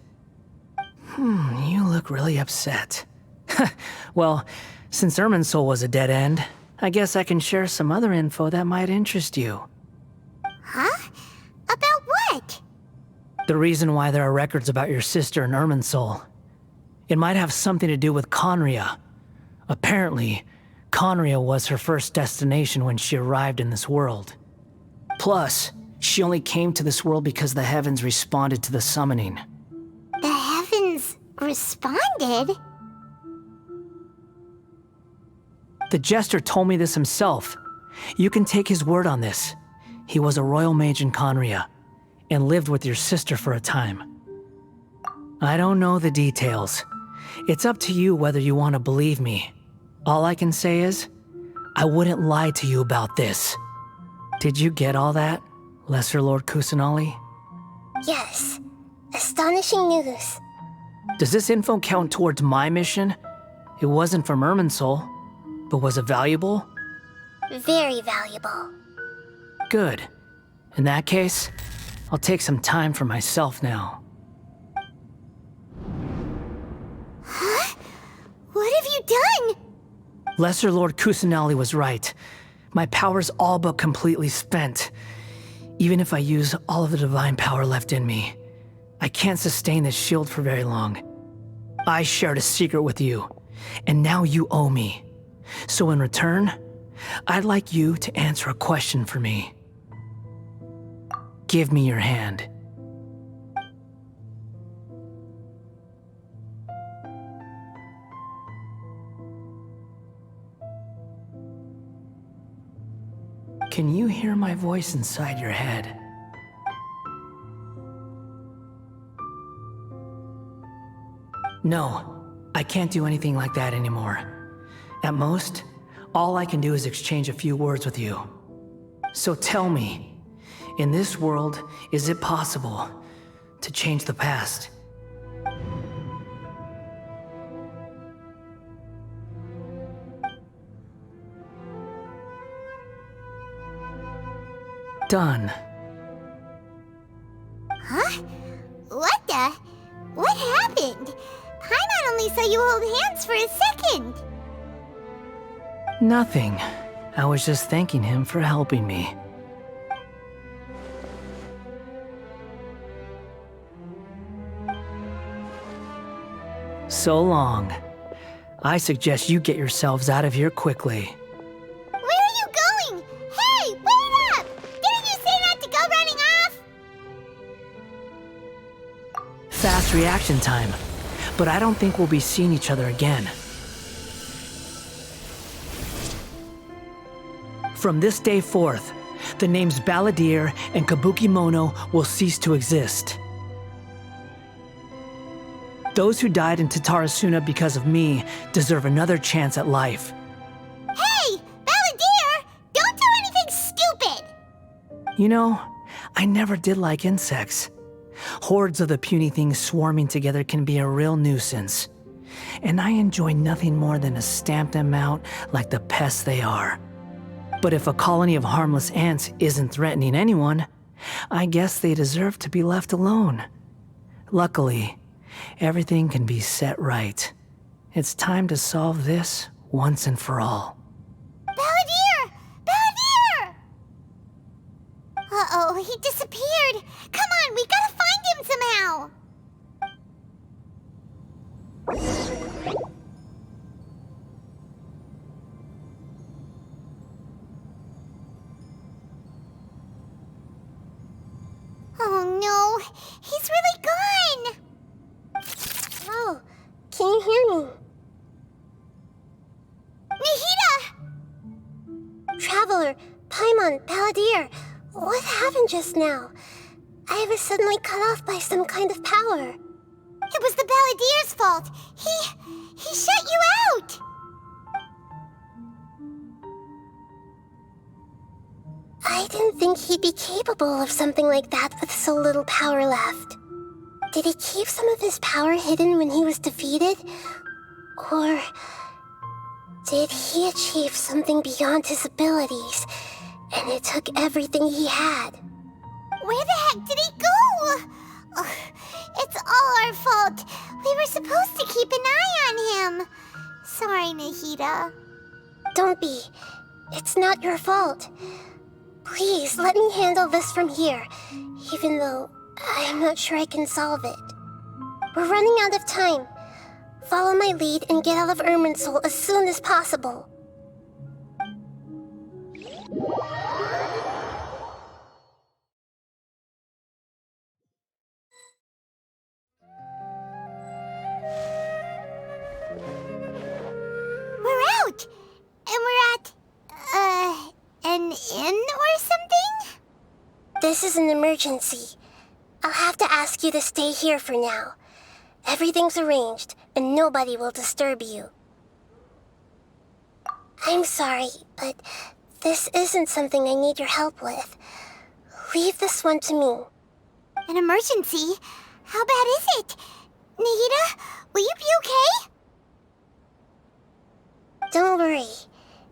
You look really upset. Well, since Irminsul was a dead end, I guess I can share some other info that might interest you. Huh? About what? The reason why there are records about your sister in Irminsul. It might have something to do with Conria. Apparently, Conria was her first destination when she arrived in this world. Plus, she only came to this world because the heavens responded to the summoning. The heavens responded? The Jester told me this himself. You can take his word on this. He was a royal mage in Conria, and lived with your sister for a time. I don't know the details. It's up to you whether you want to believe me. All I can say is, I wouldn't lie to you about this. Did you get all that, Lesser Lord Kusanali? Yes. Astonishing news. Does this info count towards my mission? It wasn't from Irminsul, but was it valuable? Very valuable. Good. In that case, I'll take some time for myself now. Huh? What have you done? Lesser Lord Kusanali was right. My power's all but completely spent. Even if I use all of the divine power left in me, I can't sustain this shield for very long. I shared a secret with you, and now you owe me. So in return, I'd like you to answer a question for me. Give me your hand. Can you hear my voice inside your head? No, I can't do anything like that anymore. At most, all I can do is exchange a few words with you. So tell me, in this world, is it possible to change the past? Done. Huh? What the? What happened? Paimon only saw you hold hands for a second. Nothing. I was just thanking him for helping me. So long. I suggest you get yourselves out of here quickly. Where are you going? Hey, wait up! Didn't you say not to go running off? Fast reaction time. But I don't think we'll be seeing each other again. From this day forth, the names Balladeer and Kabukimono will cease to exist. Those who died in Tatarasuna because of me deserve another chance at life. Hey, Balladeer! Don't do anything stupid! You know, I never did like insects. Hordes of the puny things swarming together can be a real nuisance. And I enjoy nothing more than to stamp them out like the pests they are. But if a colony of harmless ants isn't threatening anyone, I guess they deserve to be left alone. Luckily, everything can be set right. It's time to solve this once and for all. Balladeer! Balladeer! Uh-oh, he disappeared. Come on, we gotta find him somehow. Oh no, he's really gone. Oh, can you hear me? Nahida! Traveler, Paimon, Balladeer, what happened just now? I was suddenly cut off by some kind of power. It was the Balladeer's fault. He shut you out. I didn't think he'd be capable of something like that with so little power left. Did he keep some of his power hidden when he was defeated? Or did he achieve something beyond his abilities, and it took everything he had? Where the heck did he go? Ugh, it's all our fault. We were supposed to keep an eye on him. Sorry, Nahida. Don't be. It's not your fault. Please, let me handle this from here, even though I'm not sure I can solve it. We're running out of time. Follow my lead and get out of Irminsul as soon as possible. We're out! And we're at, an inn or something? This is an emergency. I'll have to ask you to stay here for now. Everything's arranged, and nobody will disturb you. I'm sorry, but this isn't something I need your help with. Leave this one to me. An emergency? How bad is it? Nahida, will you be okay? Don't worry.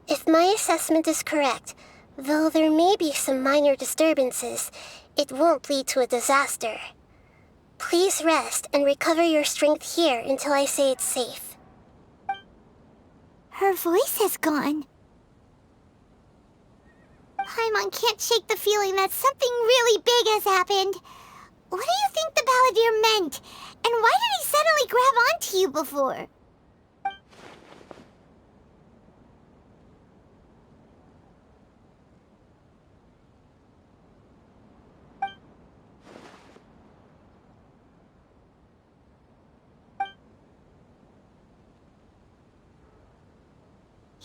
If my assessment is correct, though there may be some minor disturbances, it won't lead to a disaster. Please rest and recover your strength here until I say it's safe. Her voice has gone. Paimon can't shake the feeling that something really big has happened. What do you think the Balladeer meant? And why did he suddenly grab onto you before?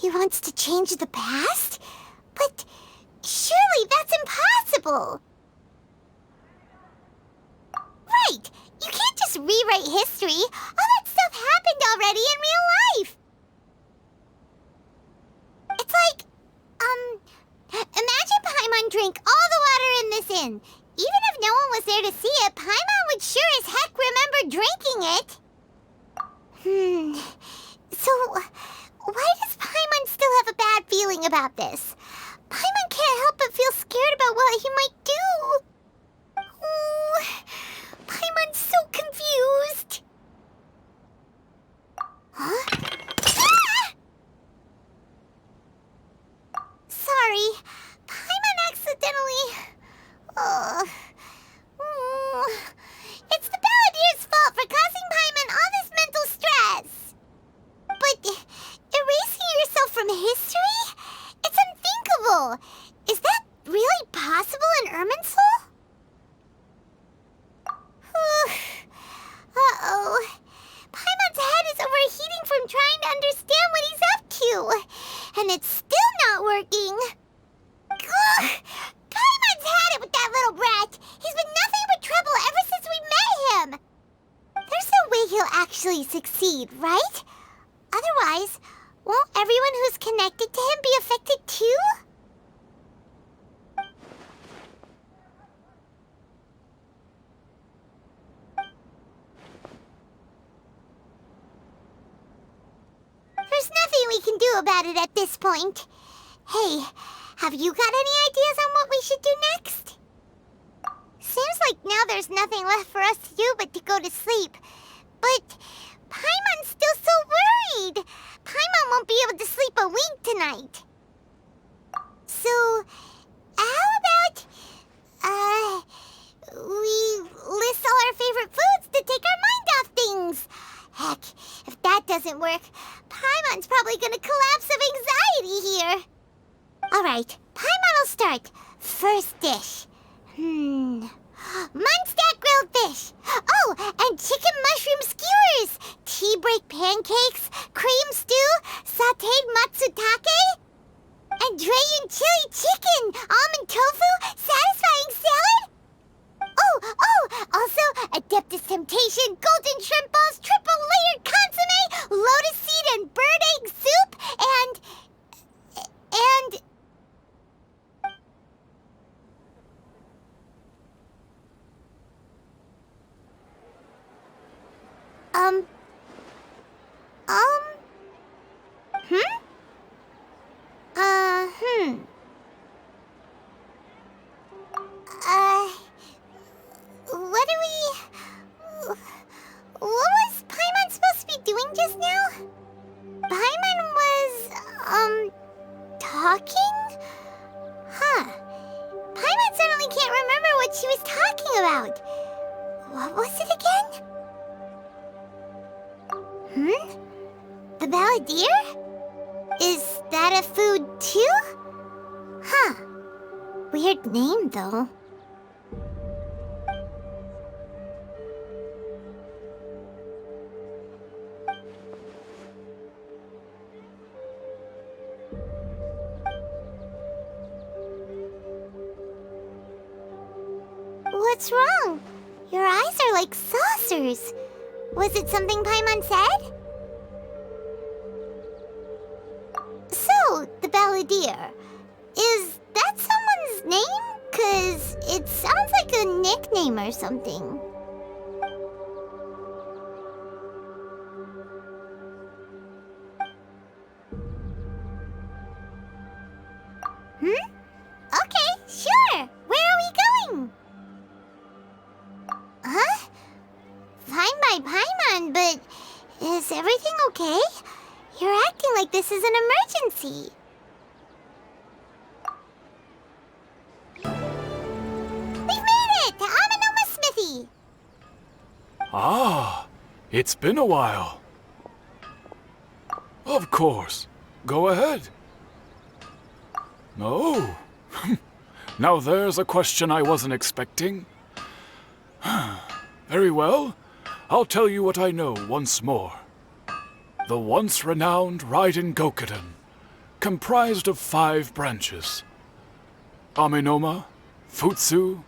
He wants to change the past? But Surely that's impossible! Right! You can't just rewrite history! All that stuff happened already in real life! It's like, imagine Paimon drank all the water in this inn. Even if no one was there to see it, Paimon would sure as heck remember drinking it. So, why does Paimon still have a bad feeling about this? Paimon can't help but feel scared about what he might do. Oh, Paimon's so confused. Huh? Ah! Sorry, Paimon accidentally... It's the Balladier's fault for causing Paimon all this mental stress. But erasing yourself from history? It's unthinkable. Is that really possible in Irminsul? Uh-oh. Paimon's head is overheating from trying to understand what he's up to. And it's still not working. Ugh. Paimon's had it with that little brat. He's been nothing but trouble ever since we met him. There's no way he'll actually succeed, right? Otherwise, won't everyone who's connected to him be affected too? There's nothing we can do about it at this point. Hey, have you got any ideas on what we should do next? Seems like now there's nothing left for us to do but to go to sleep. But Paimon's still so worried. Paimon won't be able to sleep a wink tonight. So, how about, we list all our favorite foods to take our mind off things? Heck, if that doesn't work, Paimon's probably gonna collapse of anxiety here. Alright, Paimon will start. First dish. Munstack grilled fish. Oh, and chicken mushroom skewers. Tea break pancakes. Cream stew. Sauteed matsutake. And Dragon chili chicken. Almond tofu. Satisfying salad. Oh, also Adeptus Temptation. Golden shrimp balls. Triple layered consomme. Lotus seed and bird egg soup. And... What was Paimon supposed to be doing just now? Paimon was, talking? Huh. Paimon suddenly can't remember what she was talking about. What was it again? The Balladeer? Is that a food too? Huh. Weird name, though. What's wrong? Your eyes are like saucers. Was it something Paimon said? So, the Balladeer. Is that someone's name? 'Cause it sounds like a nickname or something. Okay, sure. Where are we going? Huh? Fine by Paimon, but is everything okay? You're acting like this is an emergency. We've made it to Amanoma Smithy. Ah, it's been a while. Of course. Go ahead. Oh. Now there's a question I wasn't expecting. Very well. I'll tell you what I know once more. The once renowned Raiden Gokuden, comprised of 5 branches. Amenoma, Futsu,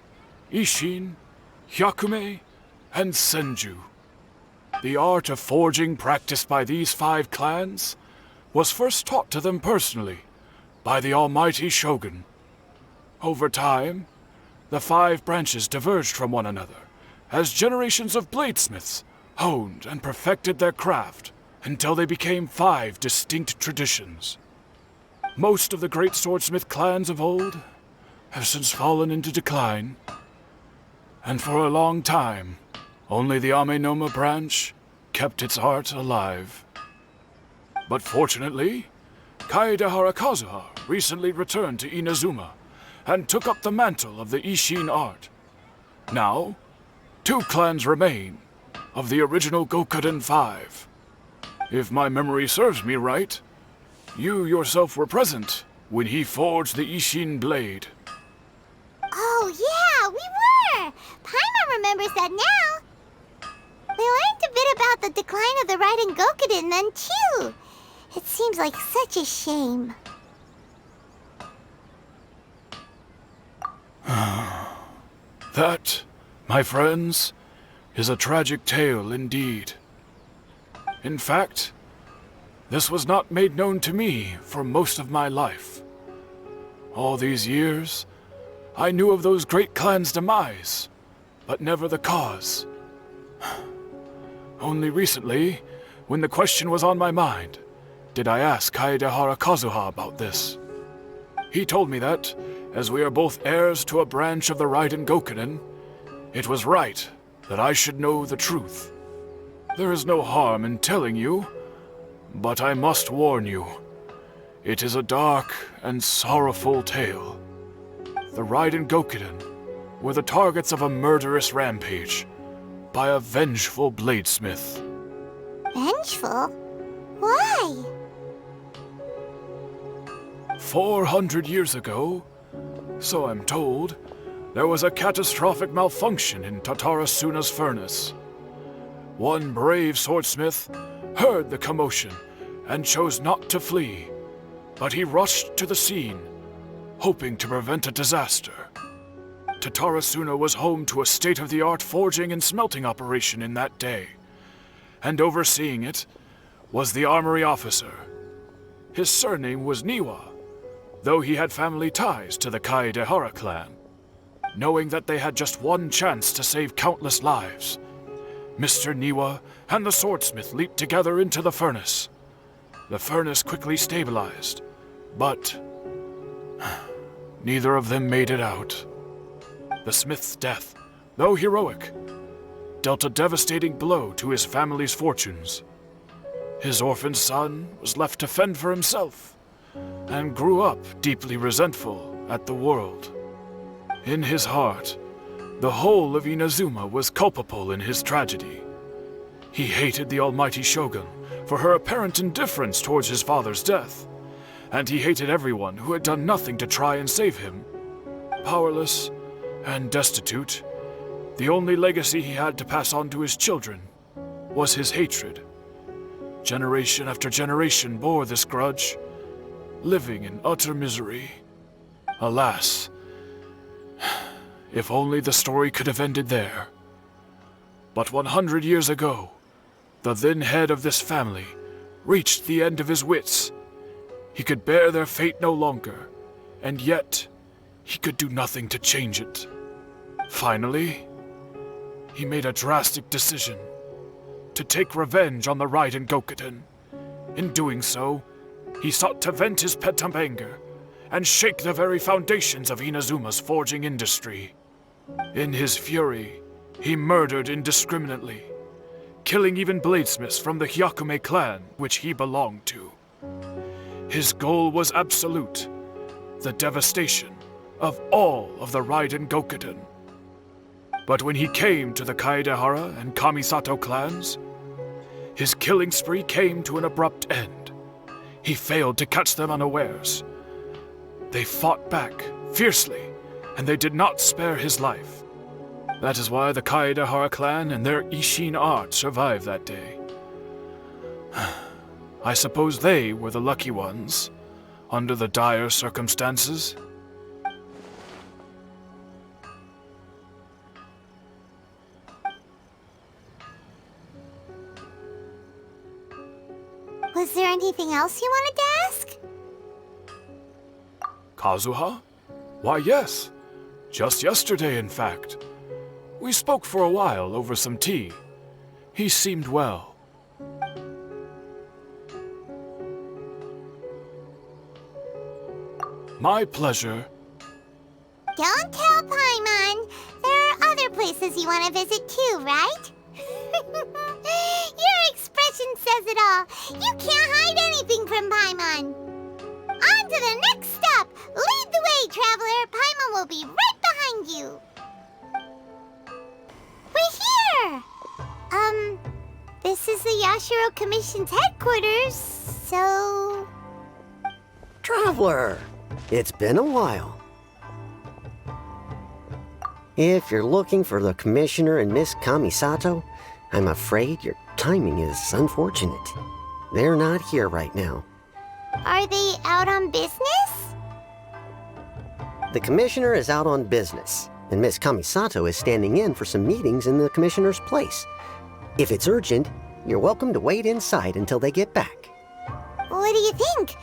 Ishin, Hyakume, and Senju. The art of forging practiced by these 5 clans was first taught to them personally by the almighty Shogun. Over time, the 5 branches diverged from one another as generations of bladesmiths honed and perfected their craft until they became 5 distinct traditions. Most of the great swordsmith clans of old have since fallen into decline, and for a long time, only the Amenoma branch kept its art alive. But fortunately, Kaedehara Kazuha recently returned to Inazuma and took up the mantle of the Ishin art. Now, 2 clans remain of the original Gokuden 5. If my memory serves me right, you yourself were present when he forged the Ishin blade. Oh, yeah, we were! Paimon remembers that now. We learned a bit about the decline of the Raiden Gokuden then, too. It seems like such a shame. That, my friends, is a tragic tale indeed. In fact, this was not made known to me for most of my life. All these years, I knew of those great clans' demise, but never the cause. Only recently, when the question was on my mind, did I ask Kaedehara Kazuha about this. He told me that, as we are both heirs to a branch of the Raiden Gokuden, it was right that I should know the truth. There is no harm in telling you, but I must warn you. It is a dark and sorrowful tale. The Raiden Gokuden were the targets of a murderous rampage by a vengeful bladesmith. Vengeful? Why? 400 years ago, so I'm told, there was a catastrophic malfunction in Tatarasuna's furnace. One brave swordsmith heard the commotion and chose not to flee, but he rushed to the scene, hoping to prevent a disaster. Tatarasuna was home to a state-of-the-art forging and smelting operation in that day, and overseeing it was the armory officer. His surname was Niwa, though he had family ties to the Kaedehara clan. Knowing that they had just one chance to save countless lives, Mr. Niwa and the swordsmith leaped together into the furnace. The furnace quickly stabilized, but neither of them made it out. The smith's death, though heroic, dealt a devastating blow to his family's fortunes. His orphaned son was left to fend for himself, and grew up deeply resentful at the world. In his heart, the whole of Inazuma was culpable in his tragedy. He hated the almighty Shogun for her apparent indifference towards his father's death, and he hated everyone who had done nothing to try and save him. Powerless and destitute, the only legacy he had to pass on to his children was his hatred. Generation after generation bore this grudge, living in utter misery. Alas, if only the story could have ended there. But 100 years ago, the then head of this family reached the end of his wits. He could bear their fate no longer, and yet he could do nothing to change it. Finally, he made a drastic decision to take revenge on the Raiden Gokuden. In doing so, he sought to vent his pent-up anger and shake the very foundations of Inazuma's forging industry. In his fury, he murdered indiscriminately, killing even bladesmiths from the Hyakume clan which he belonged to. His goal was absolute, the devastation of all of the Raiden Gokuden. But when he came to the Kaedehara and Kamisato clans, his killing spree came to an abrupt end. He failed to catch them unawares. They fought back fiercely, and they did not spare his life. That is why the Kaedehara clan and their Ishin art survived that day. I suppose they were the lucky ones, under the dire circumstances. Was there anything else you wanted to ask? Kazuha? Why, yes. Just yesterday, in fact. We spoke for a while over some tea. He seemed well. My pleasure. Don't tell Paimon. There are other places you want to visit too, right? Your expression says it all. You can't hide anything from Paimon. On to the next stop. Lead the way, traveler. Paimon will be right behind you. We're here. This is the Yashiro Commission's headquarters, so... Traveler, it's been a while. If you're looking for the Commissioner and Miss Kamisato, I'm afraid your timing is unfortunate. They're not here right now. Are they out on business? The Commissioner is out on business, and Miss Kamisato is standing in for some meetings in the Commissioner's place. If it's urgent, you're welcome to wait inside until they get back. What do you think?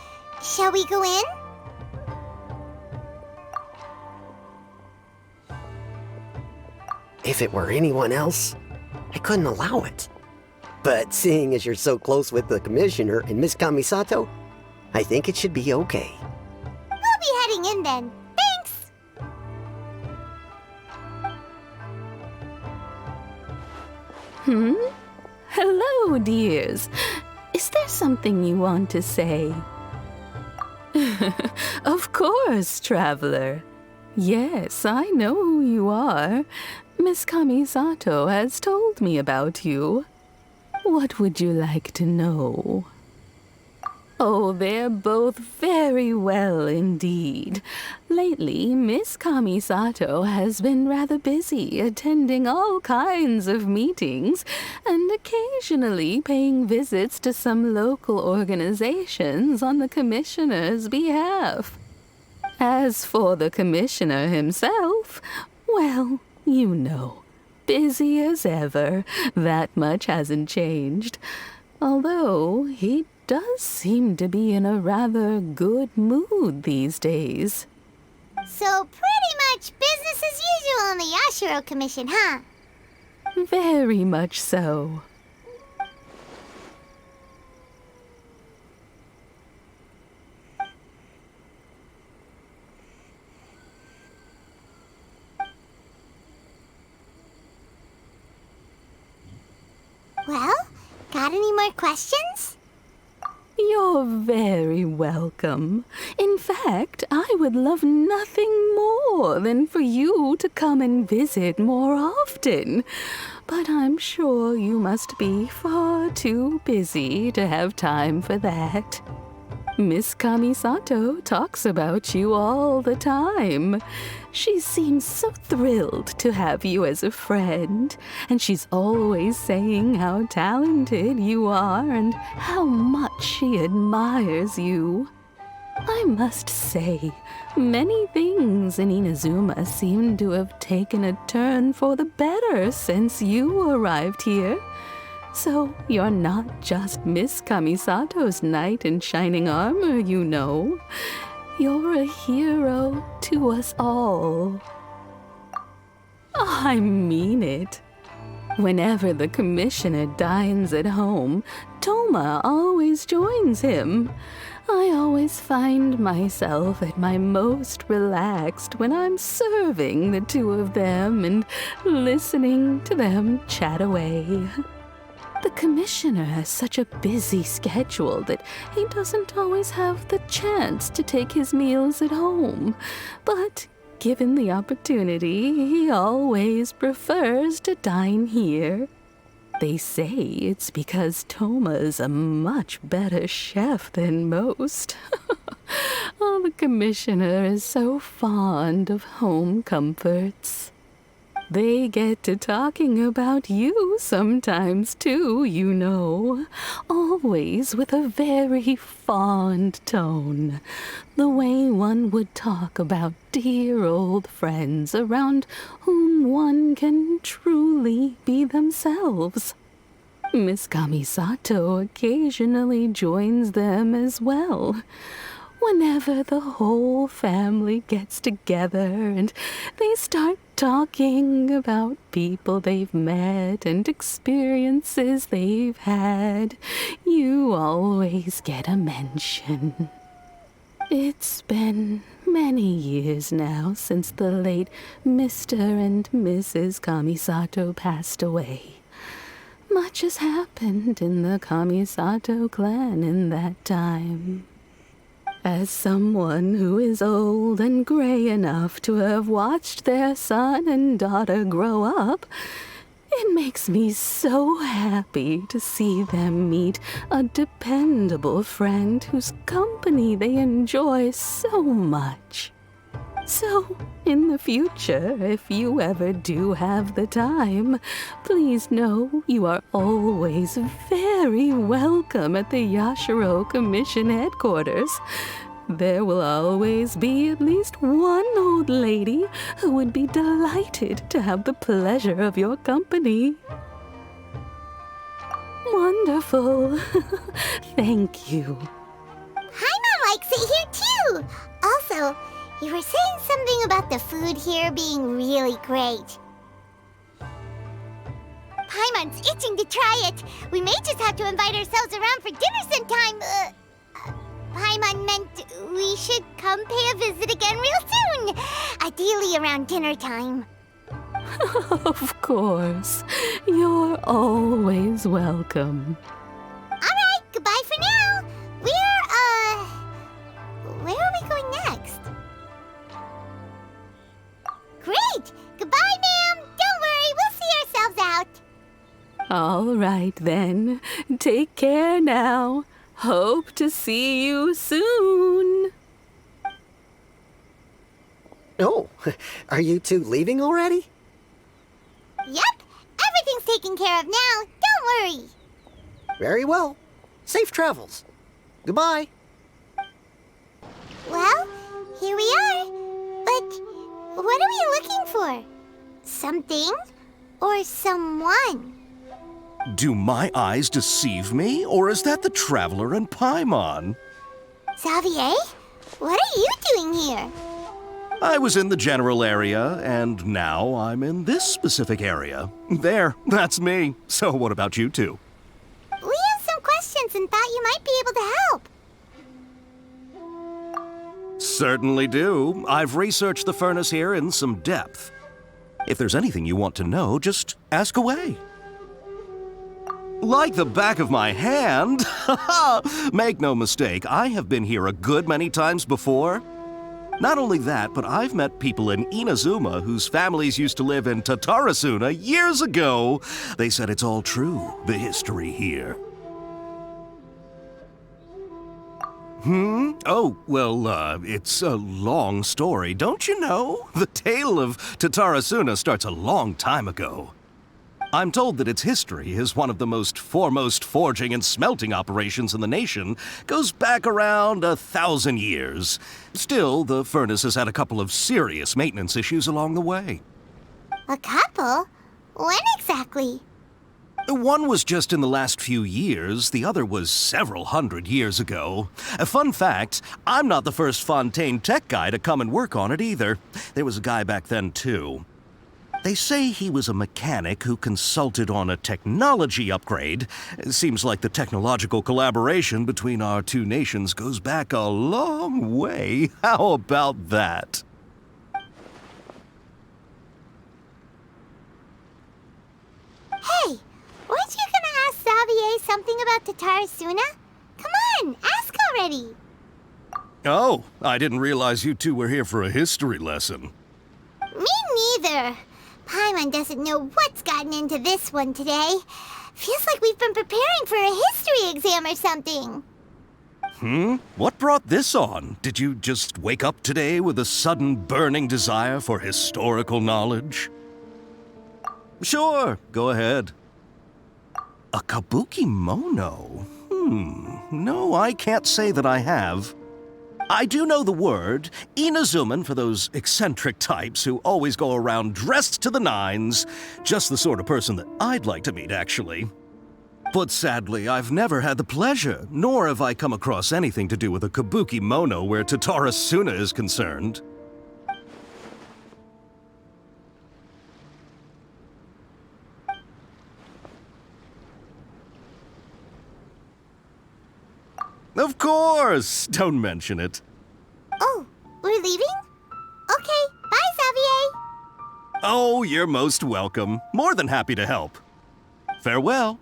Shall we go in? If it were anyone else, I couldn't allow it. But seeing as you're so close with the Commissioner and Miss Kamisato, I think it should be okay. We'll be heading in then. Thanks! Hello, dears. Is there something you want to say? Of course, traveler. Yes, I know who you are. Miss Kamisato has told me about you. What would you like to know? Oh, they're both very well indeed. Lately, Miss Kamisato has been rather busy attending all kinds of meetings and occasionally paying visits to some local organizations on the Commissioner's behalf. As for the Commissioner himself, well, you know, busy as ever. That much hasn't changed. Although he does seem to be in a rather good mood these days. So pretty much business as usual on the Yashiro Commission, huh? Very much so. Well, got any more questions? You're very welcome. In fact, I would love nothing more than for you to come and visit more often. But I'm sure you must be far too busy to have time for that. Miss Kamisato talks about you all the time. She seems so thrilled to have you as a friend, and she's always saying how talented you are and how much she admires you. I must say, many things in Inazuma seem to have taken a turn for the better since you arrived here. So you're not just Miss Kamisato's knight in shining armor, you know. You're a hero to us all. I mean it. Whenever the Commissioner dines at home, Toma always joins him. I always find myself at my most relaxed when I'm serving the two of them and listening to them chat away. The Commissioner has such a busy schedule that he doesn't always have the chance to take his meals at home. But given the opportunity, he always prefers to dine here. They say it's because Toma's a much better chef than most. Oh, the Commissioner is so fond of home comforts. They get to talking about you sometimes, too, you know. Always with a very fond tone. The way one would talk about dear old friends around whom one can truly be themselves. Miss Kamisato occasionally joins them as well. Whenever the whole family gets together and they start talking about people they've met and experiences they've had, you always get a mention. It's been many years now since the late Mr. and Mrs. Kamisato passed away. Much has happened in the Kamisato clan in that time. As someone who is old and gray enough to have watched their son and daughter grow up, it makes me so happy to see them meet a dependable friend whose company they enjoy so much. So, in the future, if you ever do have the time, please know you are always very welcome at the Yashiro Commission headquarters. There will always be at least one old lady who would be delighted to have the pleasure of your company. Wonderful. Thank you. Paimon likes it here too. Also, you were saying something about the food here being really great. Paimon's itching to try it. We may just have to invite ourselves around for dinner sometime. Paimon meant we should come pay a visit again real soon. Ideally around dinner time. Of course. You're always welcome. Alright, goodbye for now. Where are we going next? Great! Goodbye, ma'am! Don't worry, we'll see ourselves out. All right, then. Take care now. Hope to see you soon. Oh, are you two leaving already? Yep, everything's taken care of now. Don't worry. Very well. Safe travels. Goodbye. Well, here we are. But what are we looking for? Something or someone? Do my eyes deceive me, or is that the Traveler and Paimon? Xavier, what are you doing here? I was in the general area, and now I'm in this specific area. There, that's me. So what about you two? We have some questions and thought you might be able to help. Certainly do. I've researched the furnace here in some depth. If there's anything you want to know, just ask away. Like the back of my hand? Make no mistake, I have been here a good many times before. Not only that, but I've met people in Inazuma whose families used to live in Tatarasuna years ago. They said it's all true, the history here. Oh, well, it's a long story, don't you know? The tale of Tatarasuna starts a long time ago. I'm told that its history is one of the most foremost forging and smelting operations in the nation, goes back around 1,000 years. Still, the furnace has had a couple of serious maintenance issues along the way. A couple? When exactly? One was just in the last few years, the other was several hundred years ago. A fun fact, I'm not the first Fontaine tech guy to come and work on it either. There was a guy back then too. They say he was a mechanic who consulted on a technology upgrade. It seems like the technological collaboration between our two nations goes back a long way. How about that? Hey, weren't you gonna ask Xavier something about Tatarasuna? Come on, ask already. Oh, I didn't realize you two were here for a history lesson. Me neither. Paimon doesn't know what's gotten into this one today. Feels like we've been preparing for a history exam or something. What brought this on? Did you just wake up today with a sudden burning desire for historical knowledge? Sure, go ahead. A kabuki mono? No, I can't say that I have. I do know the word, Inazuman for those eccentric types who always go around dressed to the nines. Just the sort of person that I'd like to meet, actually. But sadly, I've never had the pleasure, nor have I come across anything to do with a kabuki mono where Tatara Suna is concerned. Of course! Don't mention it. Oh, we're leaving? Okay, bye, Xavier. Oh, you're most welcome. More than happy to help. Farewell.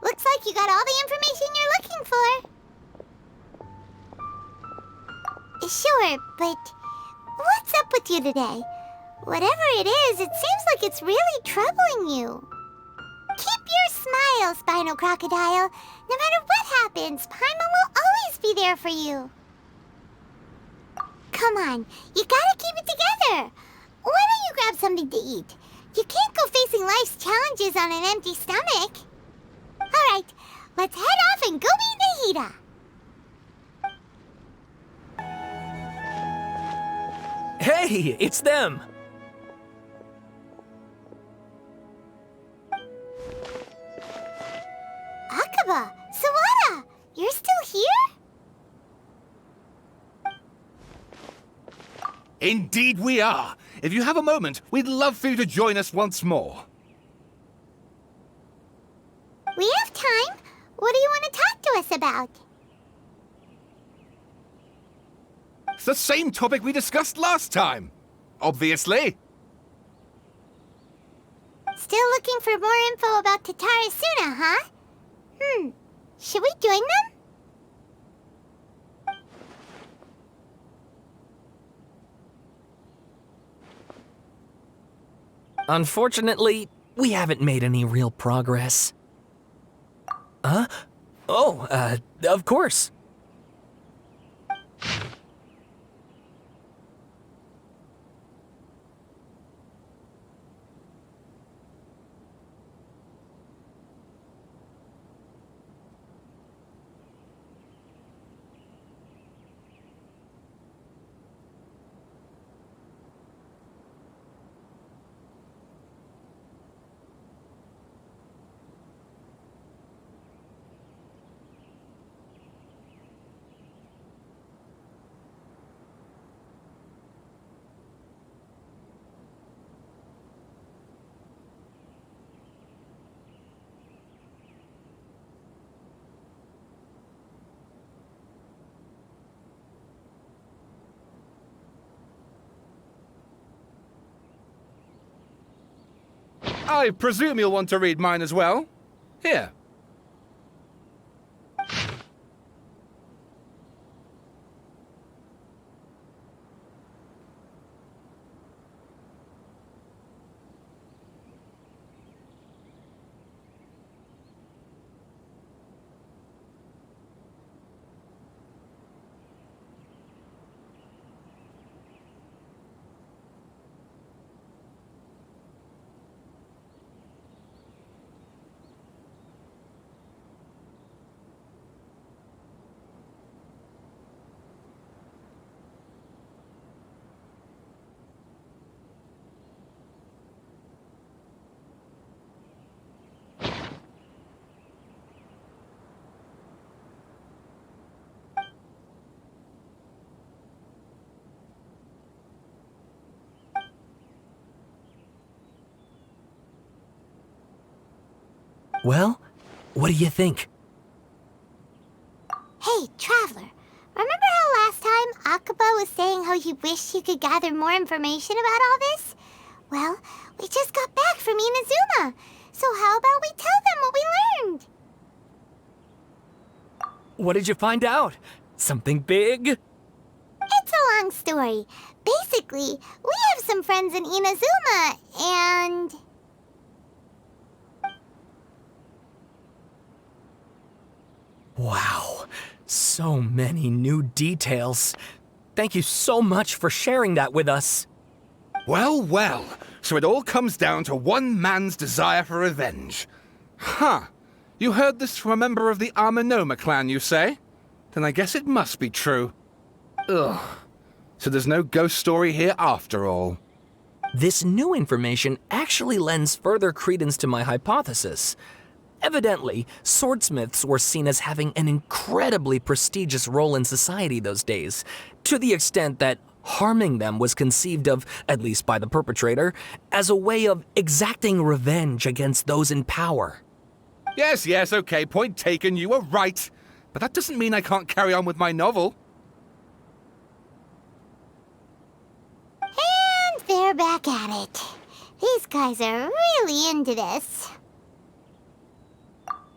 Looks like you got all the information you're looking for. Sure, but what's up with you today? Whatever it is, it seems like it's really troubling you. Keep your smile, Spinal Crocodile. No matter what happens, Paimon will always be there for you. Come on, you gotta keep it together. Why don't you grab something to eat? You can't go facing life's challenges on an empty stomach. All right, let's head off and go meet Nahida. Hey, it's them! Akaba, Sawada, you're still here? Indeed we are. If you have a moment, we'd love for you to join us once more. We have time. What do you want to talk to us about? It's the same topic we discussed last time. Obviously. Still looking for more info about Tatara Suna, huh? Should we join them? Unfortunately, we haven't made any real progress. Huh? Oh, of course. I presume you'll want to read mine as well. Here. Well, what do you think? Hey, Traveler. Remember how last time Akaba was saying how he wished he could gather more information about all this? Well, we just got back from Inazuma. So how about we tell them what we learned? What did you find out? Something big? It's a long story. Basically, we have some friends in Inazuma, and... Wow, so many new details. Thank you so much for sharing that with us. Well, well. So it all comes down to one man's desire for revenge. Huh. You heard this from a member of the Amanoma clan, you say? Then I guess it must be true. Ugh. So there's no ghost story here after all. This new information actually lends further credence to my hypothesis. Evidently, swordsmiths were seen as having an incredibly prestigious role in society those days, to the extent that harming them was conceived of, at least by the perpetrator, as a way of exacting revenge against those in power. Yes, okay, point taken, you were right. But that doesn't mean I can't carry on with my novel. And they're back at it. These guys are really into this.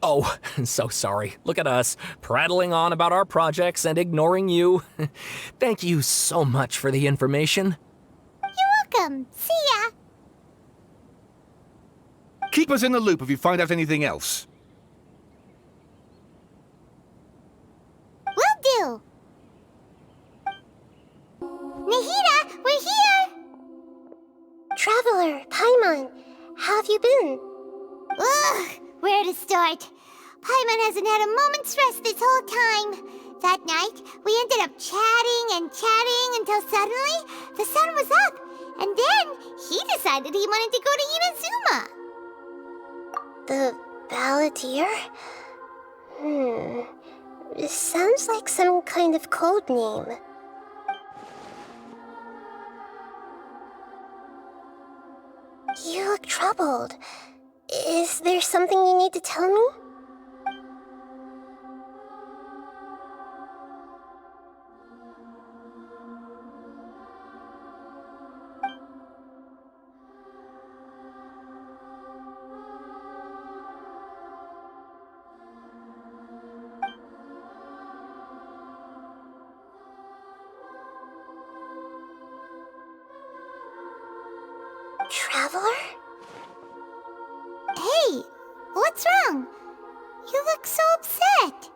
Oh, so sorry. Look at us, prattling on about our projects and ignoring you. Thank you so much for the information. You're welcome. See ya. Keep us in the loop if you find out anything else. Will do. Nahida, we're here! Traveler, Paimon, how have you been? Ugh, where to start? Paimon hasn't had a moment's rest this whole time. That night, we ended up chatting and chatting until suddenly the sun was up. And then he decided he wanted to go to Inazuma. The Balladeer? It sounds like some kind of code name. You look troubled. Is there something you need to tell me? Traveler? Hey, what's wrong? You look so upset.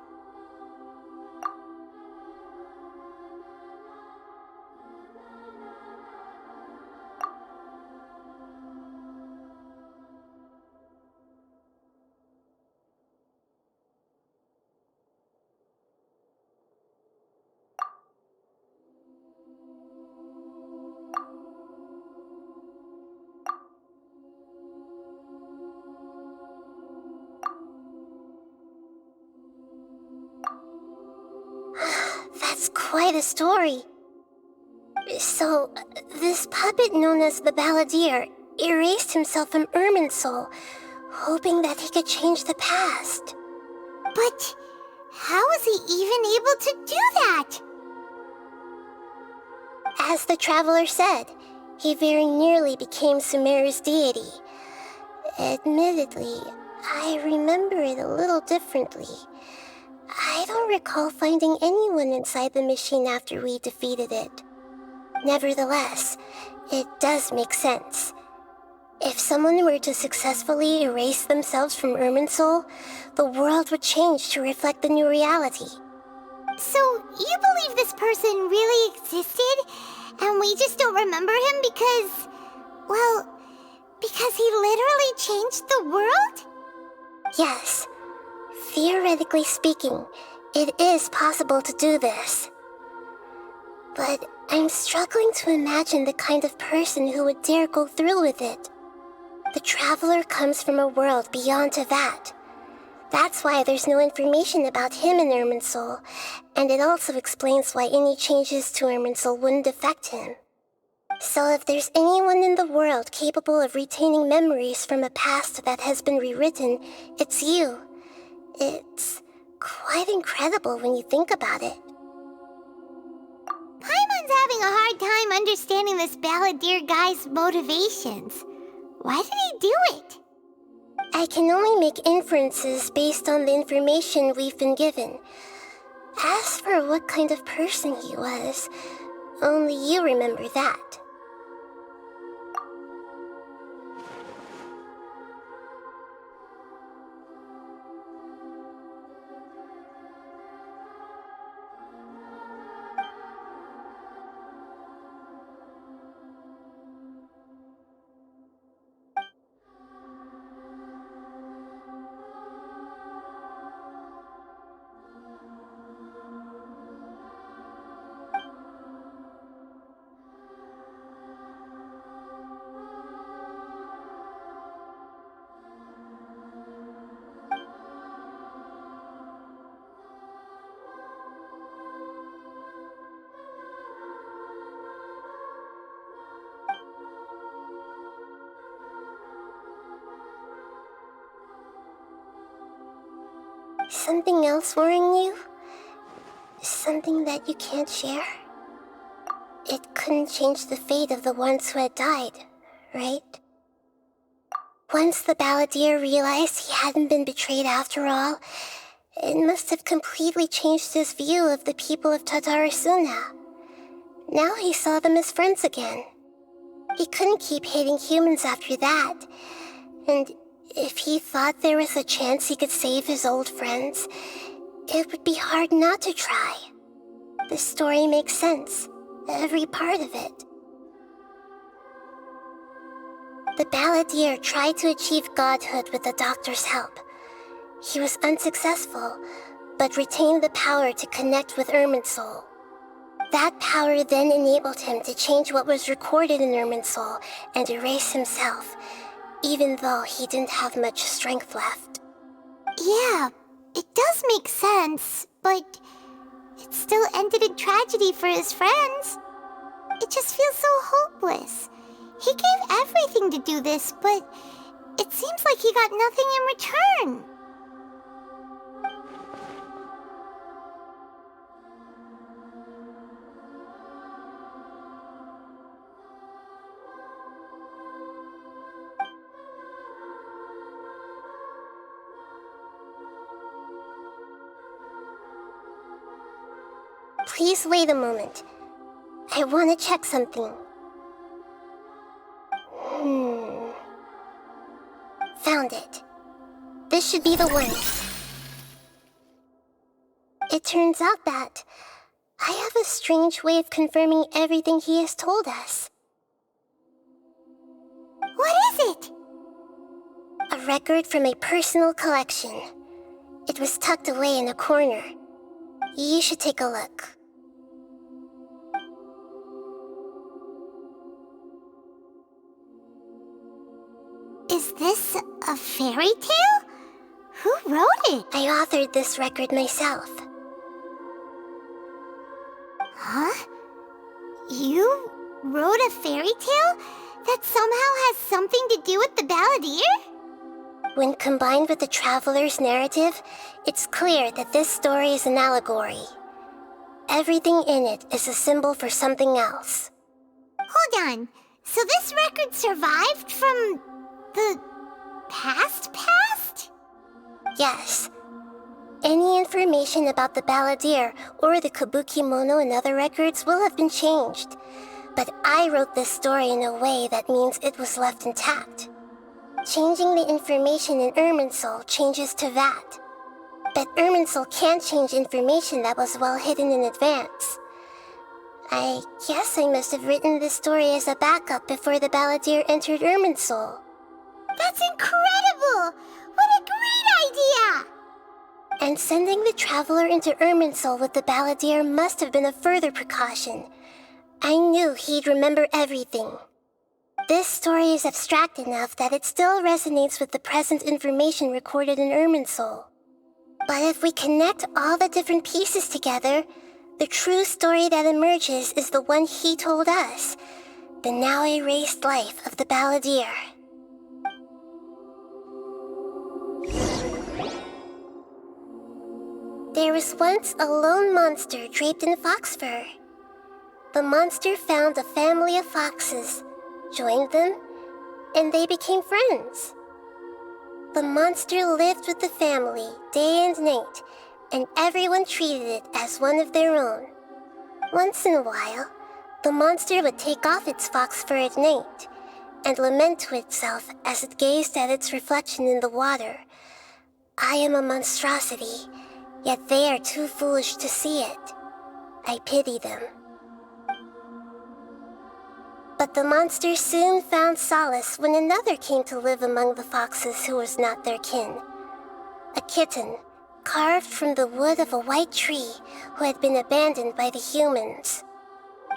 That's quite a story. So, this puppet known as the Balladeer erased himself from Irminsul, hoping that he could change the past. But how was he even able to do that? As the Traveler said, he very nearly became Sumeru's deity. Admittedly, I remember it a little differently. I don't recall finding anyone inside the machine after we defeated it. Nevertheless, it does make sense. If someone were to successfully erase themselves from Irminsul, the world would change to reflect the new reality. So, you believe this person really existed, and we just don't remember him because, well, because he literally changed the world? Yes. Theoretically speaking, it is possible to do this. But I'm struggling to imagine the kind of person who would dare go through with it. The Traveler comes from a world beyond Tevat. That's why there's no information about him in Irminsul, and it also explains why any changes to Irminsul wouldn't affect him. So if there's anyone in the world capable of retaining memories from a past that has been rewritten, it's you. It's quite incredible when you think about it. Paimon's having a hard time understanding this Balladeer guy's motivations. Why did he do it? I can only make inferences based on the information we've been given. As for what kind of person he was, only you remember that. something else worrying you? Something that you can't share? It couldn't change the fate of the ones who had died, right? Once the balladeer realized he hadn't been betrayed after all, it must have completely changed his view of the people of Tatarasuna. Now he saw them as friends again. He couldn't keep hating humans after that, and if he thought there was a chance he could save his old friends, it would be hard not to try. This story makes sense, every part of it. The balladeer tried to achieve godhood with the doctor's help. He was unsuccessful, but retained the power to connect with Irminsul. That power then enabled him to change what was recorded in Irminsul and erase himself, even though he didn't have much strength left. Yeah, it does make sense, but it still ended in tragedy for his friends. It just feels so hopeless. He gave everything to do this, but it seems like he got nothing in return. Please wait a moment. I want to check something. Found it. This should be the one. It turns out that I have a strange way of confirming everything he has told us. What is it? A record from a personal collection. It was tucked away in a corner. You should take a look. Is this a fairy tale? Who wrote it? I authored this record myself. Huh? You wrote a fairy tale that somehow has something to do with the balladeer? When combined with the traveler's narrative, it's clear that this story is an allegory. Everything in it is a symbol for something else. Hold on. So this record survived from the past? Yes. Any information about the balladeer or the kabuki mono in other records will have been changed. But I wrote this story in a way that means it was left intact. Changing the information in Irminsul changes to that. But Irminsul can't change information that was well hidden in advance. I guess I must have written this story as a backup before the balladeer entered Irminsul. That's incredible! What a great idea! And sending the traveler into Irminsul with the balladeer must have been a further precaution. I knew he'd remember everything. This story is abstract enough that it still resonates with the present information recorded in Irminsul. But if we connect all the different pieces together, the true story that emerges is the one he told us, the now erased life of the balladeer. There was once a lone monster draped in fox fur. The monster found a family of foxes, joined them, and they became friends. The monster lived with the family day and night, and everyone treated it as one of their own. Once in a while, the monster would take off its fox fur at night and lament to itself as it gazed at its reflection in the water. I am a monstrosity, yet they are too foolish to see it. I pity them. But the monster soon found solace when another came to live among the foxes who was not their kin. A kitten, carved from the wood of a white tree who had been abandoned by the humans.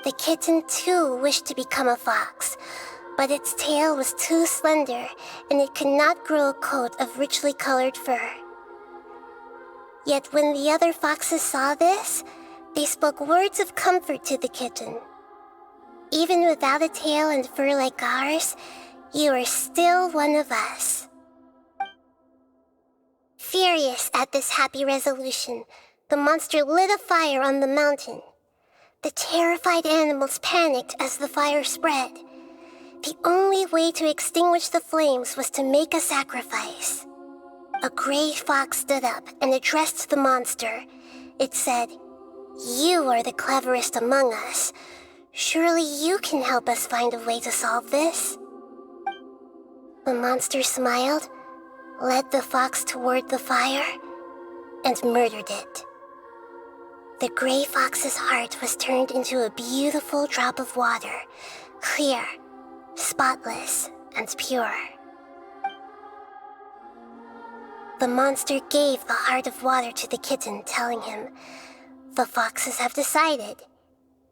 The kitten too wished to become a fox, but its tail was too slender and it could not grow a coat of richly colored fur. Yet when the other foxes saw this, they spoke words of comfort to the kitten. Even without a tail and fur like ours, you are still one of us. Furious at this happy resolution, the monster lit a fire on the mountain. The terrified animals panicked as the fire spread. The only way to extinguish the flames was to make a sacrifice. A gray fox stood up and addressed the monster. It said, "You are the cleverest among us. Surely you can help us find a way to solve this." The monster smiled, led the fox toward the fire, and murdered it. The gray fox's heart was turned into a beautiful drop of water, clear, spotless, and pure. The monster gave the heart of water to the kitten, telling him, "The foxes have decided.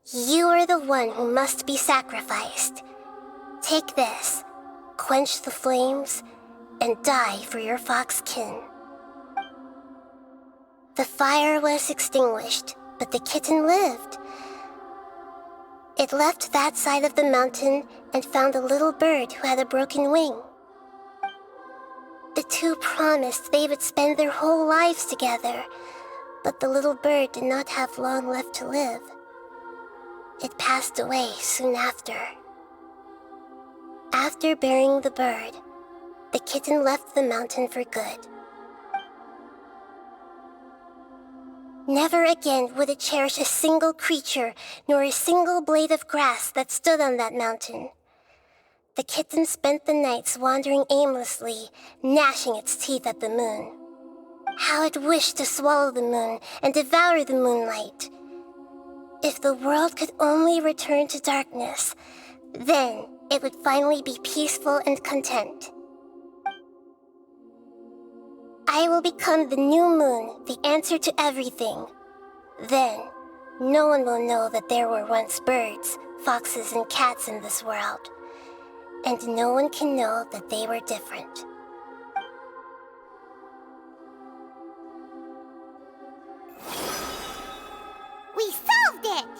You are the one who must be sacrificed. Take this, quench the flames, and die for your fox kin." The fire was extinguished, but the kitten lived. It left that side of the mountain and found a little bird who had a broken wing. The two promised they would spend their whole lives together, but the little bird did not have long left to live. It passed away soon after. After burying the bird, the kitten left the mountain for good. Never again would it cherish a single creature, nor a single blade of grass that stood on that mountain. The kitten spent the nights wandering aimlessly, gnashing its teeth at the moon. How it wished to swallow the moon and devour the moonlight. If the world could only return to darkness, then it would finally be peaceful and content. I will become the new moon, the answer to everything. Then, no one will know that there were once birds, foxes, and cats in this world. And no one can know that they were different. We solved it!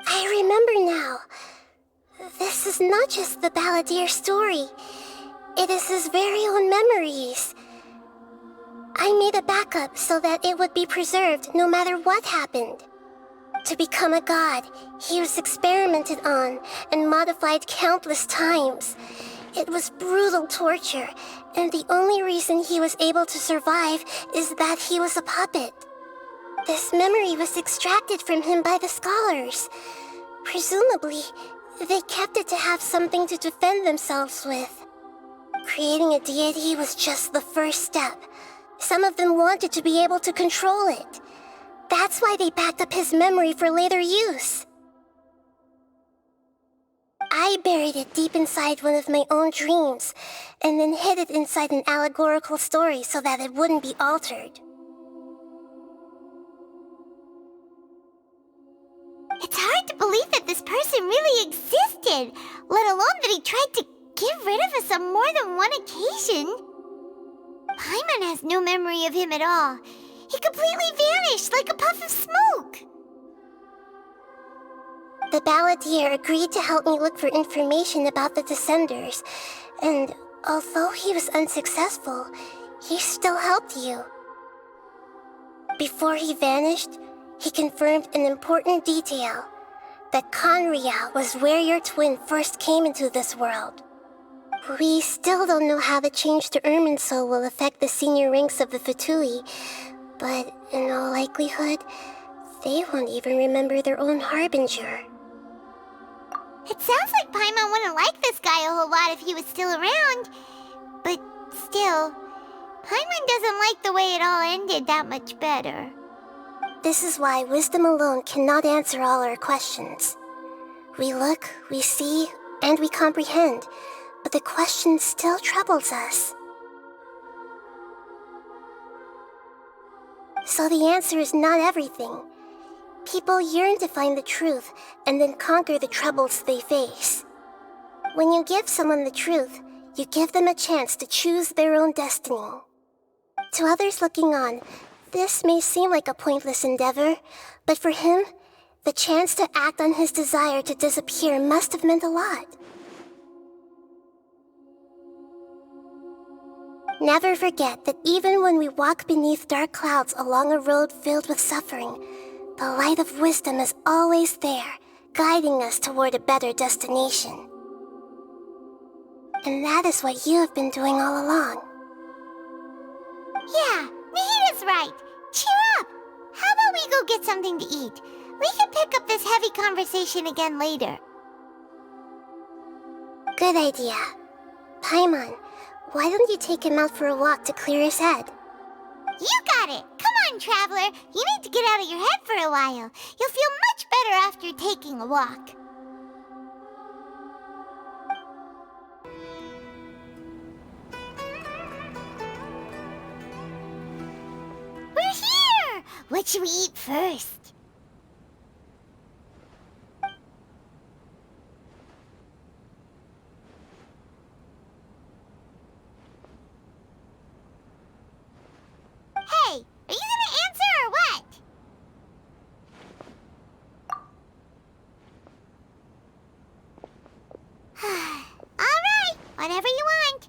I remember now. This is not just the Balladeer story. It is his very own memories. I made a backup so that it would be preserved no matter what happened. To become a god, he was experimented on and modified countless times. It was brutal torture, and the only reason he was able to survive is that he was a puppet. This memory was extracted from him by the scholars. Presumably, they kept it to have something to defend themselves with. Creating a deity was just the first step. Some of them wanted to be able to control it. That's why they backed up his memory for later use. I buried it deep inside one of my own dreams, and then hid it inside an allegorical story so that it wouldn't be altered. It's hard to believe that this person really existed, let alone that he tried to get rid of us on more than one occasion. Paimon has no memory of him at all. He completely vanished like a puff of smoke. The Balladeer agreed to help me look for information about the Descenders, and although he was unsuccessful, he still helped you. Before he vanished, he confirmed an important detail, that Conria was where your twin first came into this world. We still don't know how the change to Irminsul will affect the senior ranks of the Fatui, but in all likelihood, they won't even remember their own Harbinger. It sounds like Paimon wouldn't like this guy a whole lot if he was still around. But still, Paimon doesn't like the way it all ended that much better. This is why wisdom alone cannot answer all our questions. We look, we see, and we comprehend, but the question still troubles us. So the answer is not everything. People yearn to find the truth and then conquer the troubles they face. When you give someone the truth, you give them a chance to choose their own destiny. To others looking on, this may seem like a pointless endeavor, but for him, the chance to act on his desire to disappear must have meant a lot. Never forget that even when we walk beneath dark clouds along a road filled with suffering, the light of wisdom is always there, guiding us toward a better destination. And that is what you have been doing all along. Yeah, Nahita's right. Cheer up! How about we go get something to eat? We can pick up this heavy conversation again later. Good idea. Paimon, why don't you take him out for a walk to clear his head? You got it! Come on, Traveler! You need to get out of your head for a while. You'll feel much better after taking a walk. We're here! What should we eat first? Hey, are you gonna answer or what? Alright, whatever you want.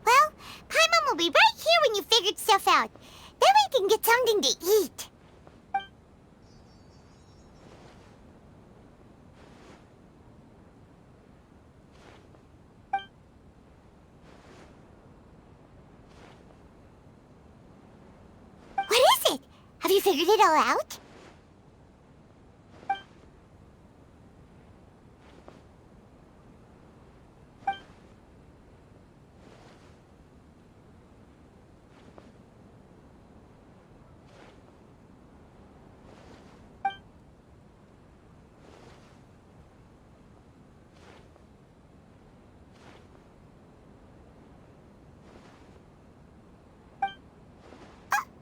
Well, Paimon will be right here when you figured stuff out. Then we can get something to eat. What is it? Have you figured it all out?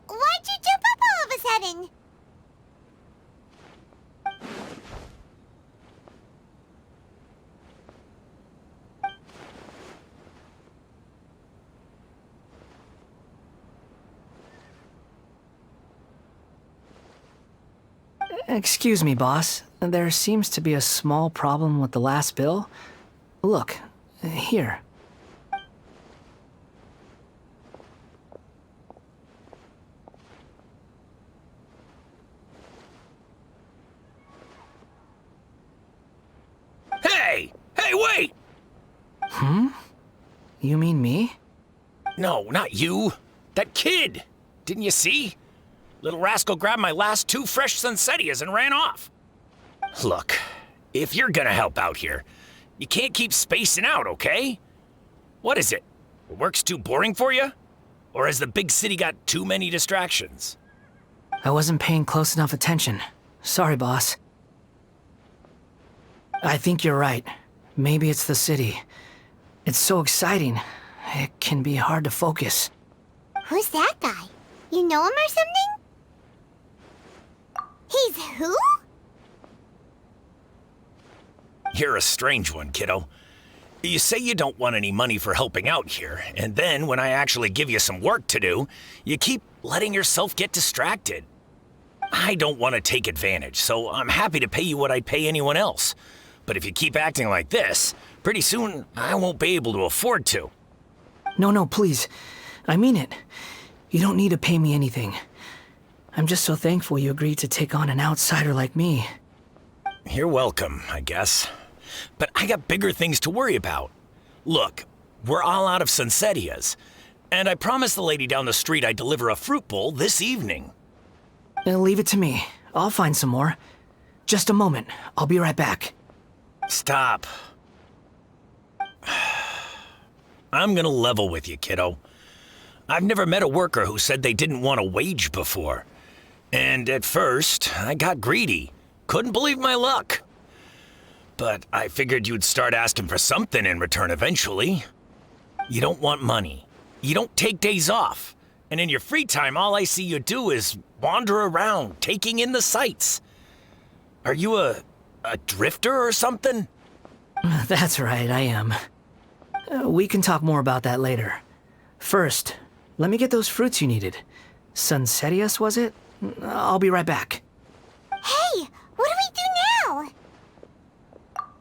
Why'd you jump up all of a sudden? Excuse me, boss. There seems to be a small problem with the last bill. Look, here. Hey! Hey, wait! You mean me? No, not you. That kid! Didn't you see? Little rascal grabbed my last 2 fresh Sunsettias and ran off. Look, if you're gonna help out here, you can't keep spacing out, okay? What is it? Work's too boring for you? Or has the big city got too many distractions? I wasn't paying close enough attention. Sorry, boss. I think you're right. Maybe it's the city. It's so exciting. It can be hard to focus. Who's that guy? You know him or something? He's who? You're a strange one, kiddo. You say you don't want any money for helping out here, and then when I actually give you some work to do, you keep letting yourself get distracted. I don't want to take advantage, so I'm happy to pay you what I'd pay anyone else. But if you keep acting like this, pretty soon I won't be able to afford to. No, please. I mean it. You don't need to pay me anything. I'm just so thankful you agreed to take on an outsider like me. You're welcome, I guess. But I got bigger things to worry about. Look, we're all out of Sunsettias, and I promised the lady down the street I'd deliver a fruit bowl this evening. Leave it to me. I'll find some more. Just a moment. I'll be right back. Stop. I'm gonna level with you, kiddo. I've never met a worker who said they didn't want a wage before. And at first, I got greedy. Couldn't believe my luck. But I figured you'd start asking for something in return eventually. You don't want money. You don't take days off. And in your free time, all I see you do is wander around, taking in the sights. Are you a drifter or something? That's right, I am. We can talk more about that later. First, let me get those fruits you needed. Sunsettias, was it? I'll be right back. Hey, what do we do now?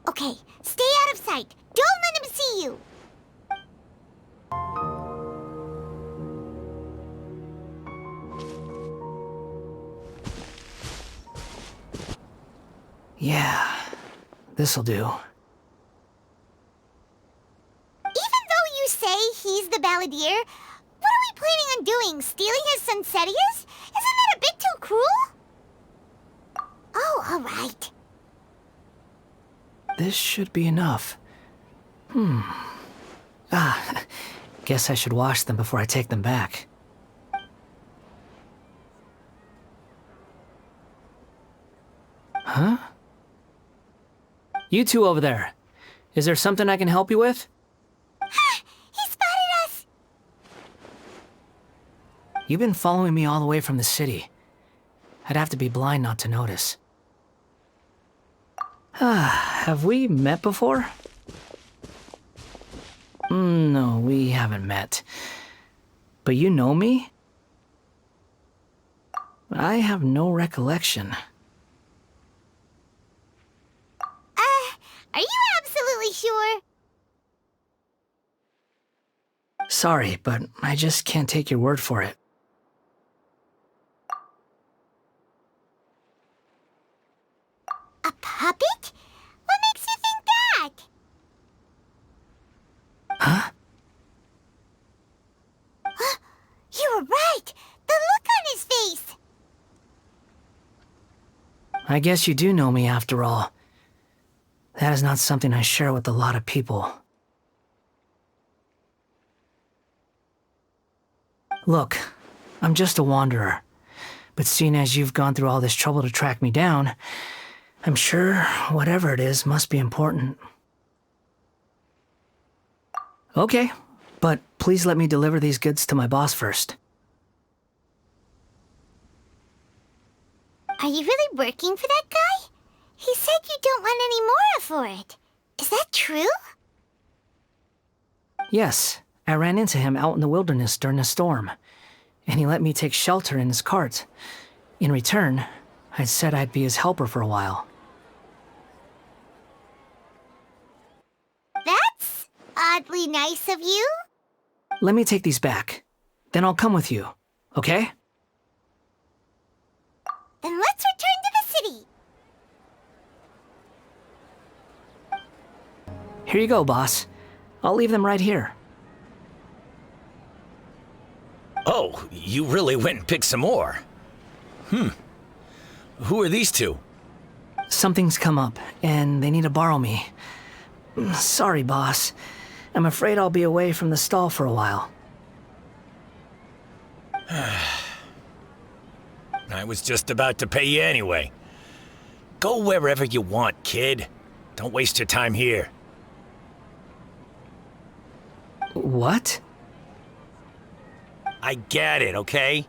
Okay, stay out of sight. Don't let him see you. Yeah, this'll do. Even though you say he's the balladeer, what are we planning on doing? Stealing his Sunsetias? Isn't that a bit too cruel? Oh, alright. This should be enough. Guess I should wash them before I take them back. Huh? You two over there. Is there something I can help you with? He spotted us! You've been following me all the way from the city. I'd have to be blind not to notice. Have we met before? No, we haven't met. But you know me? I have no recollection. Are you absolutely sure? Sorry, but I just can't take your word for it. A puppet? What makes you think that? Huh? You were right! The look on his face! I guess you do know me after all. That is not something I share with a lot of people. Look, I'm just a wanderer. But seeing as you've gone through all this trouble to track me down, I'm sure whatever it is must be important. Okay, but please let me deliver these goods to my boss first. Are you really working for that guy? He said you don't want any more for it. Is that true? Yes, I ran into him out in the wilderness during a storm, and he let me take shelter in his cart. In return, I said I'd be his helper for a while. That's oddly nice of you. Let me take these back. Then I'll come with you, okay? Then let's return to the city. Here you go, boss. I'll leave them right here. Oh, you really went and picked some more. Who are these two? Something's come up, and they need to borrow me. Sorry, boss. I'm afraid I'll be away from the stall for a while. I was just about to pay you anyway. Go wherever you want, kid. Don't waste your time here. What? I get it, okay?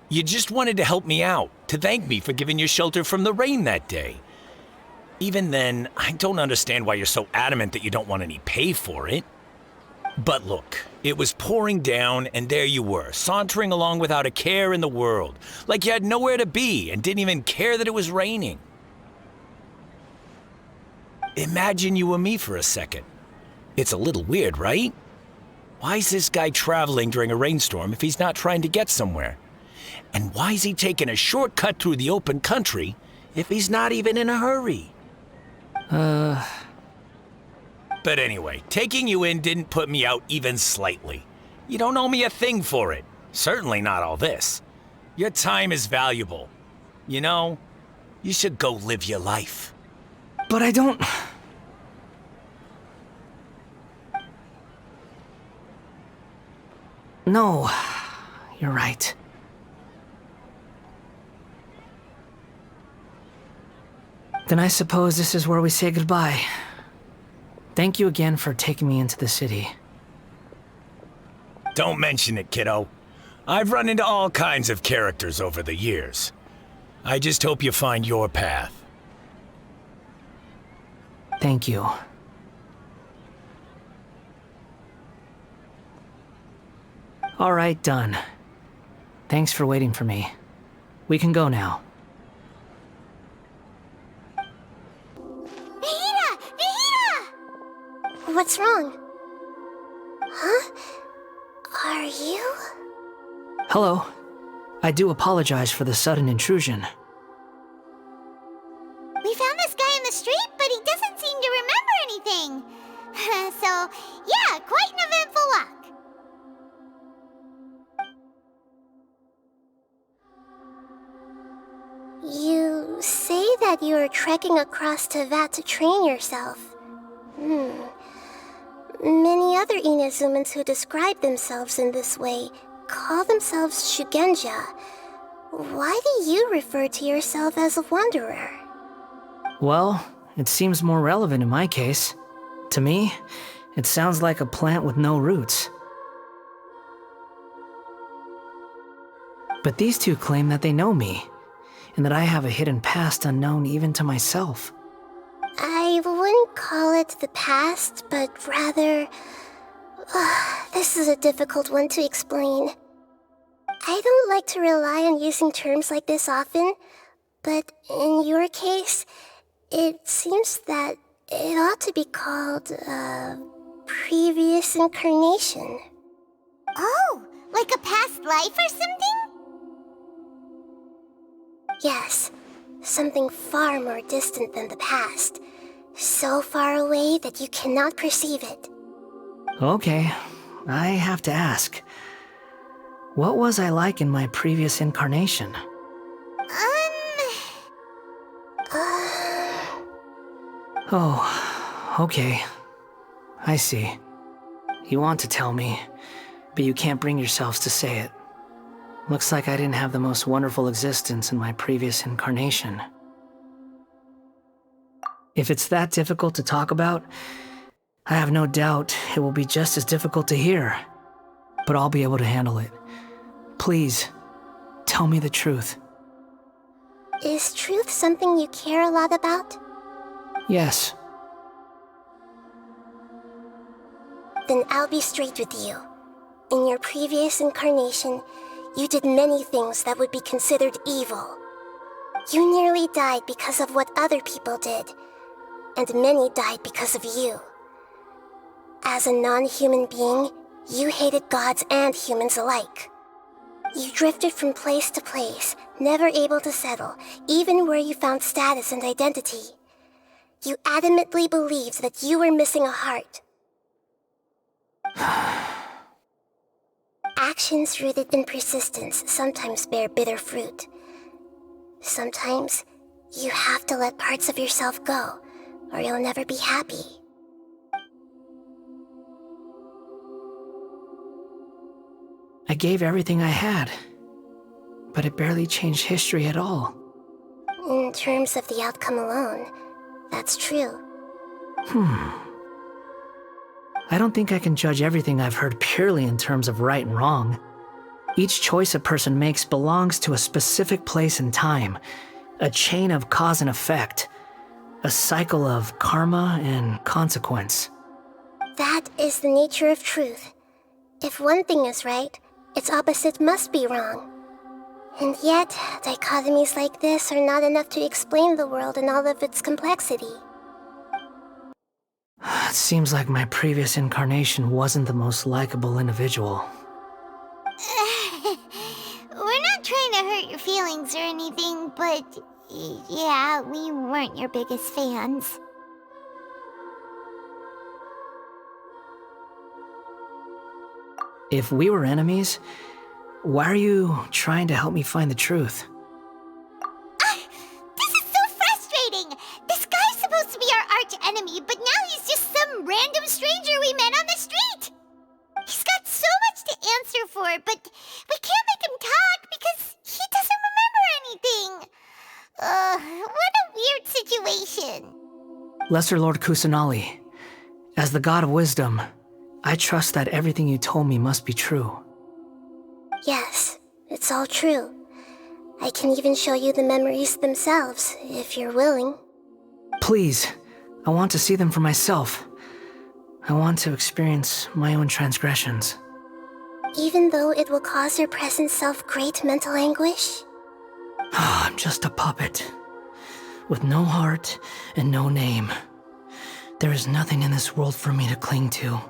You just wanted to help me out, to thank me for giving you shelter from the rain that day. Even then, I don't understand why you're so adamant that you don't want any pay for it. But look, it was pouring down, and there you were, sauntering along without a care in the world, like you had nowhere to be and didn't even care that it was raining. Imagine you were me for a second. It's a little weird, right? Why is this guy traveling during a rainstorm if he's not trying to get somewhere? And why is he taking a shortcut through the open country if he's not even in a hurry? But anyway, taking you in didn't put me out even slightly. You don't owe me a thing for it. Certainly not all this. Your time is valuable. You know, you should go live your life. But I don't... No, you're right. Then I suppose this is where we say goodbye. Thank you again for taking me into the city. Don't mention it, kiddo. I've run into all kinds of characters over the years. I just hope you find your path. Thank you. All right, done. Thanks for waiting for me. We can go now. Nahida! Nahida! What's wrong? Huh? Are you? Hello. I do apologize for the sudden intrusion. We found this guy say that you are trekking across Tevat to train yourself. Many other Inazumans who describe themselves in this way call themselves Shugenja. Why do you refer to yourself as a wanderer? Well, it seems more relevant in my case. To me, it sounds like a plant with no roots. But these two claim that they know me, and that I have a hidden past unknown even to myself. I wouldn't call it the past, but rather... this is a difficult one to explain. I don't like to rely on using terms like this often, but in your case, it seems that it ought to be called, previous incarnation. Oh, like a past life or something? Yes, something far more distant than the past. So far away that you cannot perceive it. Okay, I have to ask. What was I like in my previous incarnation? Oh, okay. I see. You want to tell me, but you can't bring yourselves to say it. Looks like I didn't have the most wonderful existence in my previous incarnation. If it's that difficult to talk about, I have no doubt it will be just as difficult to hear. But I'll be able to handle it. Please, tell me the truth. Is truth something you care a lot about? Yes. Then I'll be straight with you. In your previous incarnation, you did many things that would be considered evil. You nearly died because of what other people did, and many died because of you. As a non-human being, you hated gods and humans alike. You drifted from place to place, never able to settle, even where you found status and identity. You adamantly believed that you were missing a heart. Actions rooted in persistence sometimes bear bitter fruit. Sometimes, you have to let parts of yourself go, or you'll never be happy. I gave everything I had, but it barely changed history at all. In terms of the outcome alone, that's true. I don't think I can judge everything I've heard purely in terms of right and wrong. Each choice a person makes belongs to a specific place and time, a chain of cause and effect, a cycle of karma and consequence. That is the nature of truth. If one thing is right, its opposite must be wrong. And yet, dichotomies like this are not enough to explain the world in all of its complexity. It seems like my previous incarnation wasn't the most likable individual. We're not trying to hurt your feelings or anything, but yeah, we weren't your biggest fans. If we were enemies, why are you trying to help me find the truth? This is so frustrating! This guy's supposed to be our arch enemy, but now he's just some random stranger we met on the street! He's got so much to answer for, but we can't make him talk because he doesn't remember anything. What a weird situation. Lesser Lord Kusanali, as the god of wisdom, I trust that everything you told me must be true. Yes, it's all true. I can even show you the memories themselves, if you're willing. Please, I want to see them for myself. I want to experience my own transgressions. Even though it will cause your present self great mental anguish? I'm just a puppet, with no heart and no name. There is nothing in this world for me to cling to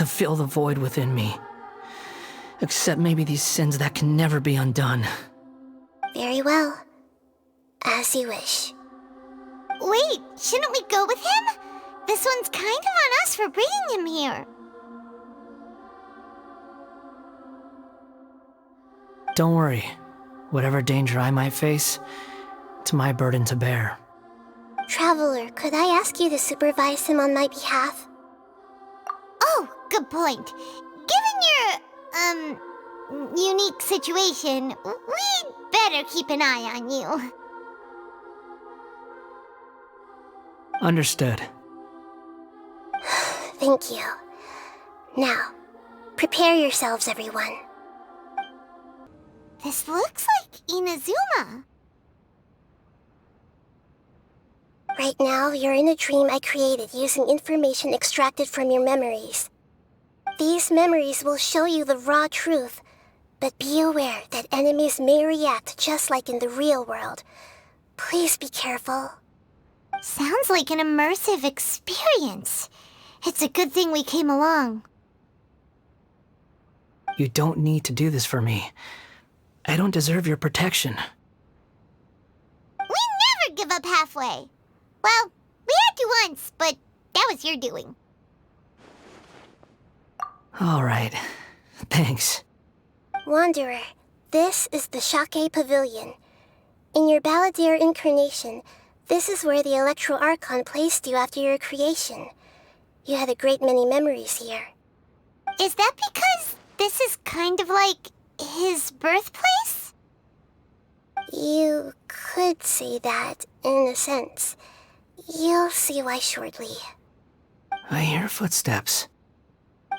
fill the void within me. Except maybe these sins that can never be undone. Very well. As you wish. Wait, shouldn't we go with him? This one's kind of on us for bringing him here. Don't worry. Whatever danger I might face, It's my burden to bear. Traveler, could I ask you to supervise him on my behalf? Oh, good point. Given your, unique situation, we'd better keep an eye on you. Understood. Thank you. Now, prepare yourselves, everyone. This looks like Inazuma. Right now, you're in a dream I created using information extracted from your memories. These memories will show you the raw truth, but be aware that enemies may react just like in the real world. Please be careful. Sounds like an immersive experience. It's a good thing we came along. You don't need to do this for me. I don't deserve your protection. We never give up halfway. Well, we had to once, but that was your doing. All right. Thanks. Wanderer, this is the Shake Pavilion. In your Balladeer incarnation, this is where the Electro Archon placed you after your creation. You had a great many memories here. Is that because this is kind of like his birthplace? You could say that, in a sense. You'll see why shortly. I hear footsteps.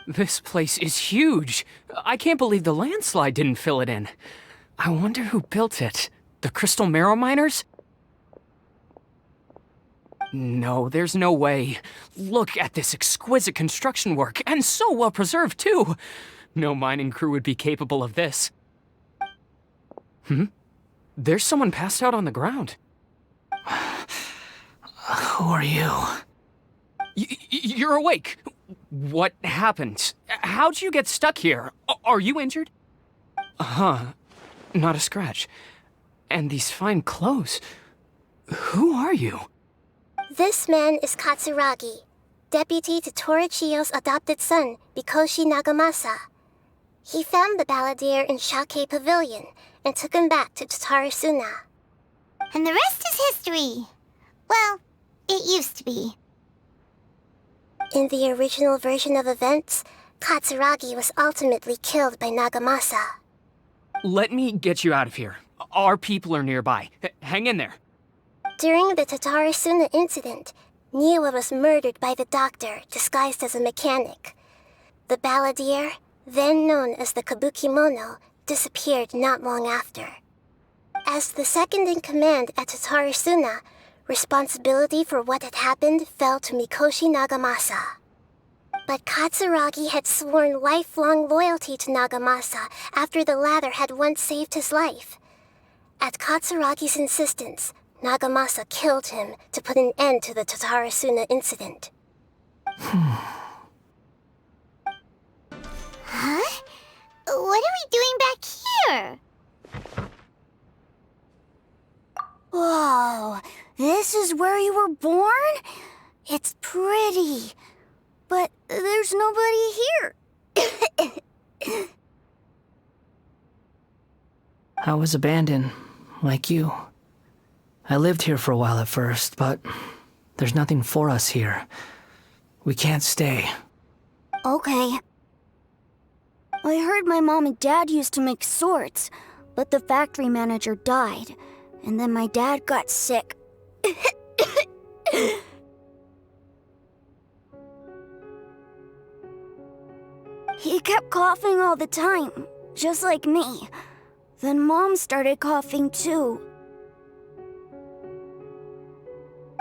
This place is huge. I can't believe the landslide didn't fill it in. I wonder who built it. The Crystal Marrow Miners? No, there's no way. Look at this exquisite construction work, and so well preserved, too. No mining crew would be capable of this. There's someone passed out on the ground. Who are you? You're awake. What happened? How'd you get stuck here? Are you injured? Not a scratch. And these fine clothes. Who are you? This man is Katsuragi, deputy to Torichio's adopted son, Mikoshi Nagamasa. He found the Balladeer in Shake Pavilion and took him back to Tatarasuna. And the rest is history. Well, it used to be. In the original version of events, Katsuragi was ultimately killed by Nagamasa. Let me get you out of here. Our people are nearby. Hang in there. During the Tatarasuna incident, Niwa was murdered by the doctor disguised as a mechanic. The Balladeer, then known as the Kabukimono, disappeared not long after. As the second in command at Tatarasuna, responsibility for what had happened fell to Mikoshi Nagamasa. But Katsuragi had sworn lifelong loyalty to Nagamasa after the latter had once saved his life. At Katsuragi's insistence, Nagamasa killed him to put an end to the Tatarasuna incident. Huh? What are we doing back here? Whoa, this is where you were born? It's pretty, but there's nobody here. I was abandoned, like you. I lived here for a while at first, but there's nothing for us here. We can't stay. Okay. I heard my mom and dad used to make swords, but the factory manager died, and then my dad got sick. He kept coughing all the time, just like me. Then Mom started coughing too.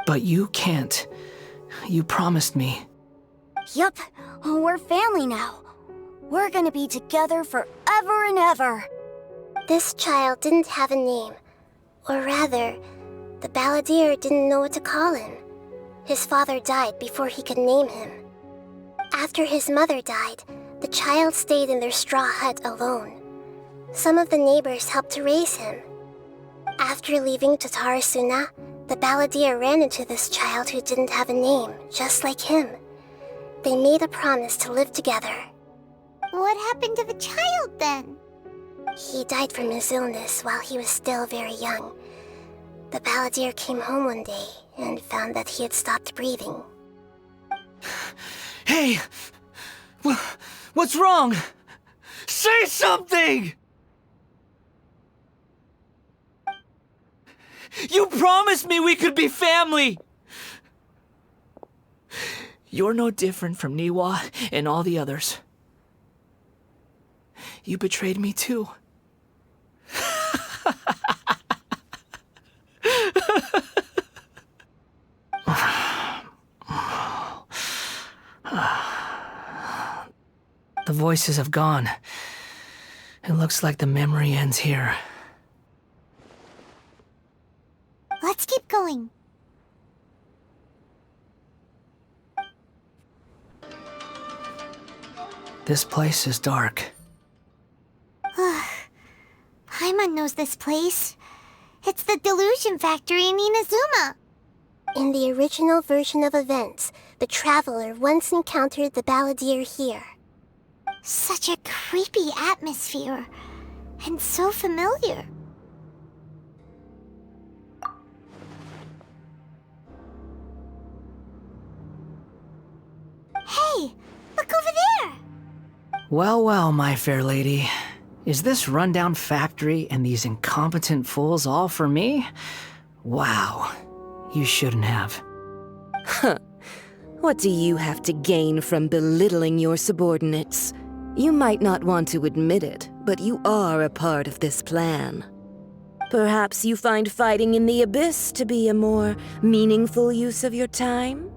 But you can't. You promised me. Yup, we're family now. We're gonna be together forever and ever. This child didn't have a name. Or rather, the Balladeer didn't know what to call him. His father died before he could name him. After his mother died, the child stayed in their straw hut alone. Some of the neighbors helped to raise him. After leaving Tatarasuna, the Balladeer ran into this child who didn't have a name, just like him. They made a promise to live together. What happened to the child then? He died from his illness while he was still very young. The balladeer came home one day and found that he had stopped breathing. Hey! What's wrong? Say something! You promised me we could be family! You're no different from Niwa and all the others. You betrayed me too. The voices have gone. It looks like the memory ends here. Let's keep going. This place is dark. Paimon knows this place. It's the delusion factory in Inazuma. In the original version of events, the Traveler once encountered the balladeer here. Such a creepy atmosphere. And so familiar. Hey! Look over there! Well, well, my fair lady. Is this rundown factory and these incompetent fools all for me? Wow. You shouldn't have. Huh. What do you have to gain from belittling your subordinates? You might not want to admit it, but you are a part of this plan. Perhaps you find fighting in the Abyss to be a more meaningful use of your time?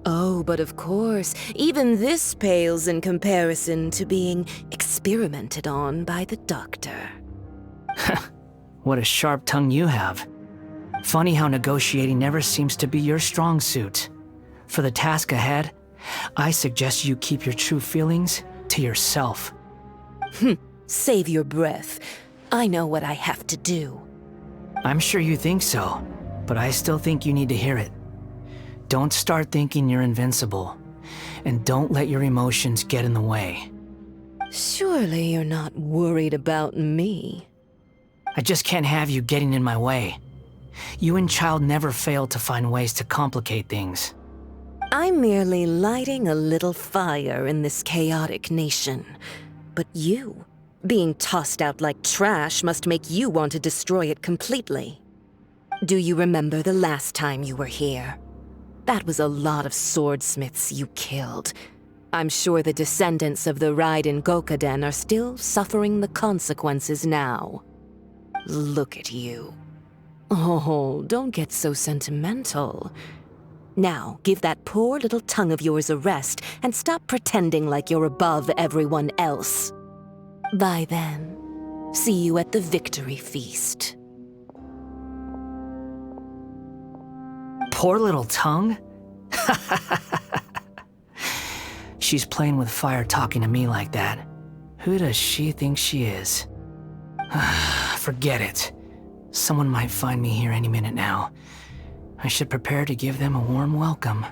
Oh, but of course, even this pales in comparison to being experimented on by the Doctor. What a sharp tongue you have. Funny how negotiating never seems to be your strong suit. For the task ahead, I suggest you keep your true feelings to yourself. Save your breath. I know what I have to do. I'm sure you think so, but I still think you need to hear it. Don't start thinking you're invincible, and don't let your emotions get in the way. Surely you're not worried about me. I just can't have you getting in my way. You and Child never fail to find ways to complicate things. I'm merely lighting a little fire in this chaotic nation. But you, being tossed out like trash, must make you want to destroy it completely. Do you remember the last time you were here? That was a lot of swordsmiths you killed. I'm sure the descendants of the Raiden Gokaden are still suffering the consequences now. Look at you. Oh, don't get so sentimental. Now, give that poor little tongue of yours a rest and stop pretending like you're above everyone else. Bye then. See you at the victory feast. Poor little tongue? She's playing with fire talking to me like that. Who does she think she is? Forget it. Someone might find me here any minute now. I should prepare to give them a warm welcome.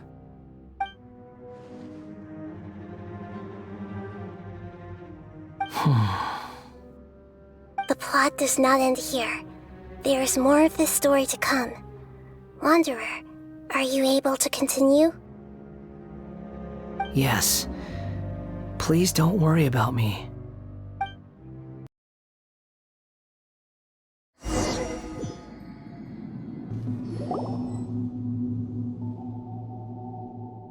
The plot does not end here. There is more of this story to come. Wanderer, are you able to continue? Yes. Please don't worry about me.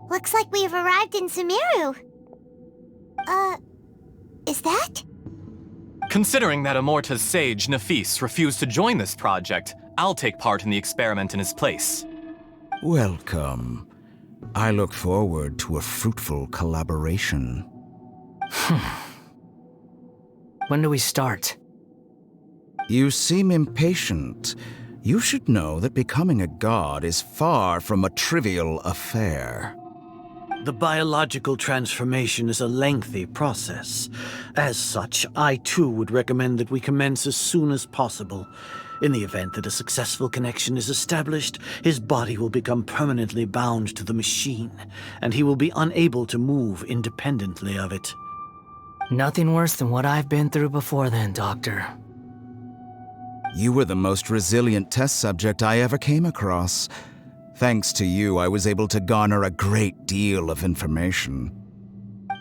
Looks like we've arrived in Sumeru. Is that? Considering that Amorta's sage, Nafis, refused to join this project, I'll take part in the experiment in his place. Welcome. I look forward to a fruitful collaboration. When do we start? You seem impatient. You should know that becoming a god is far from a trivial affair. The biological transformation is a lengthy process. As such, I too would recommend that we commence as soon as possible. In the event that a successful connection is established, his body will become permanently bound to the machine, and he will be unable to move independently of it. Nothing worse than what I've been through before then, Doctor. You were the most resilient test subject I ever came across. Thanks to you, I was able to garner a great deal of information.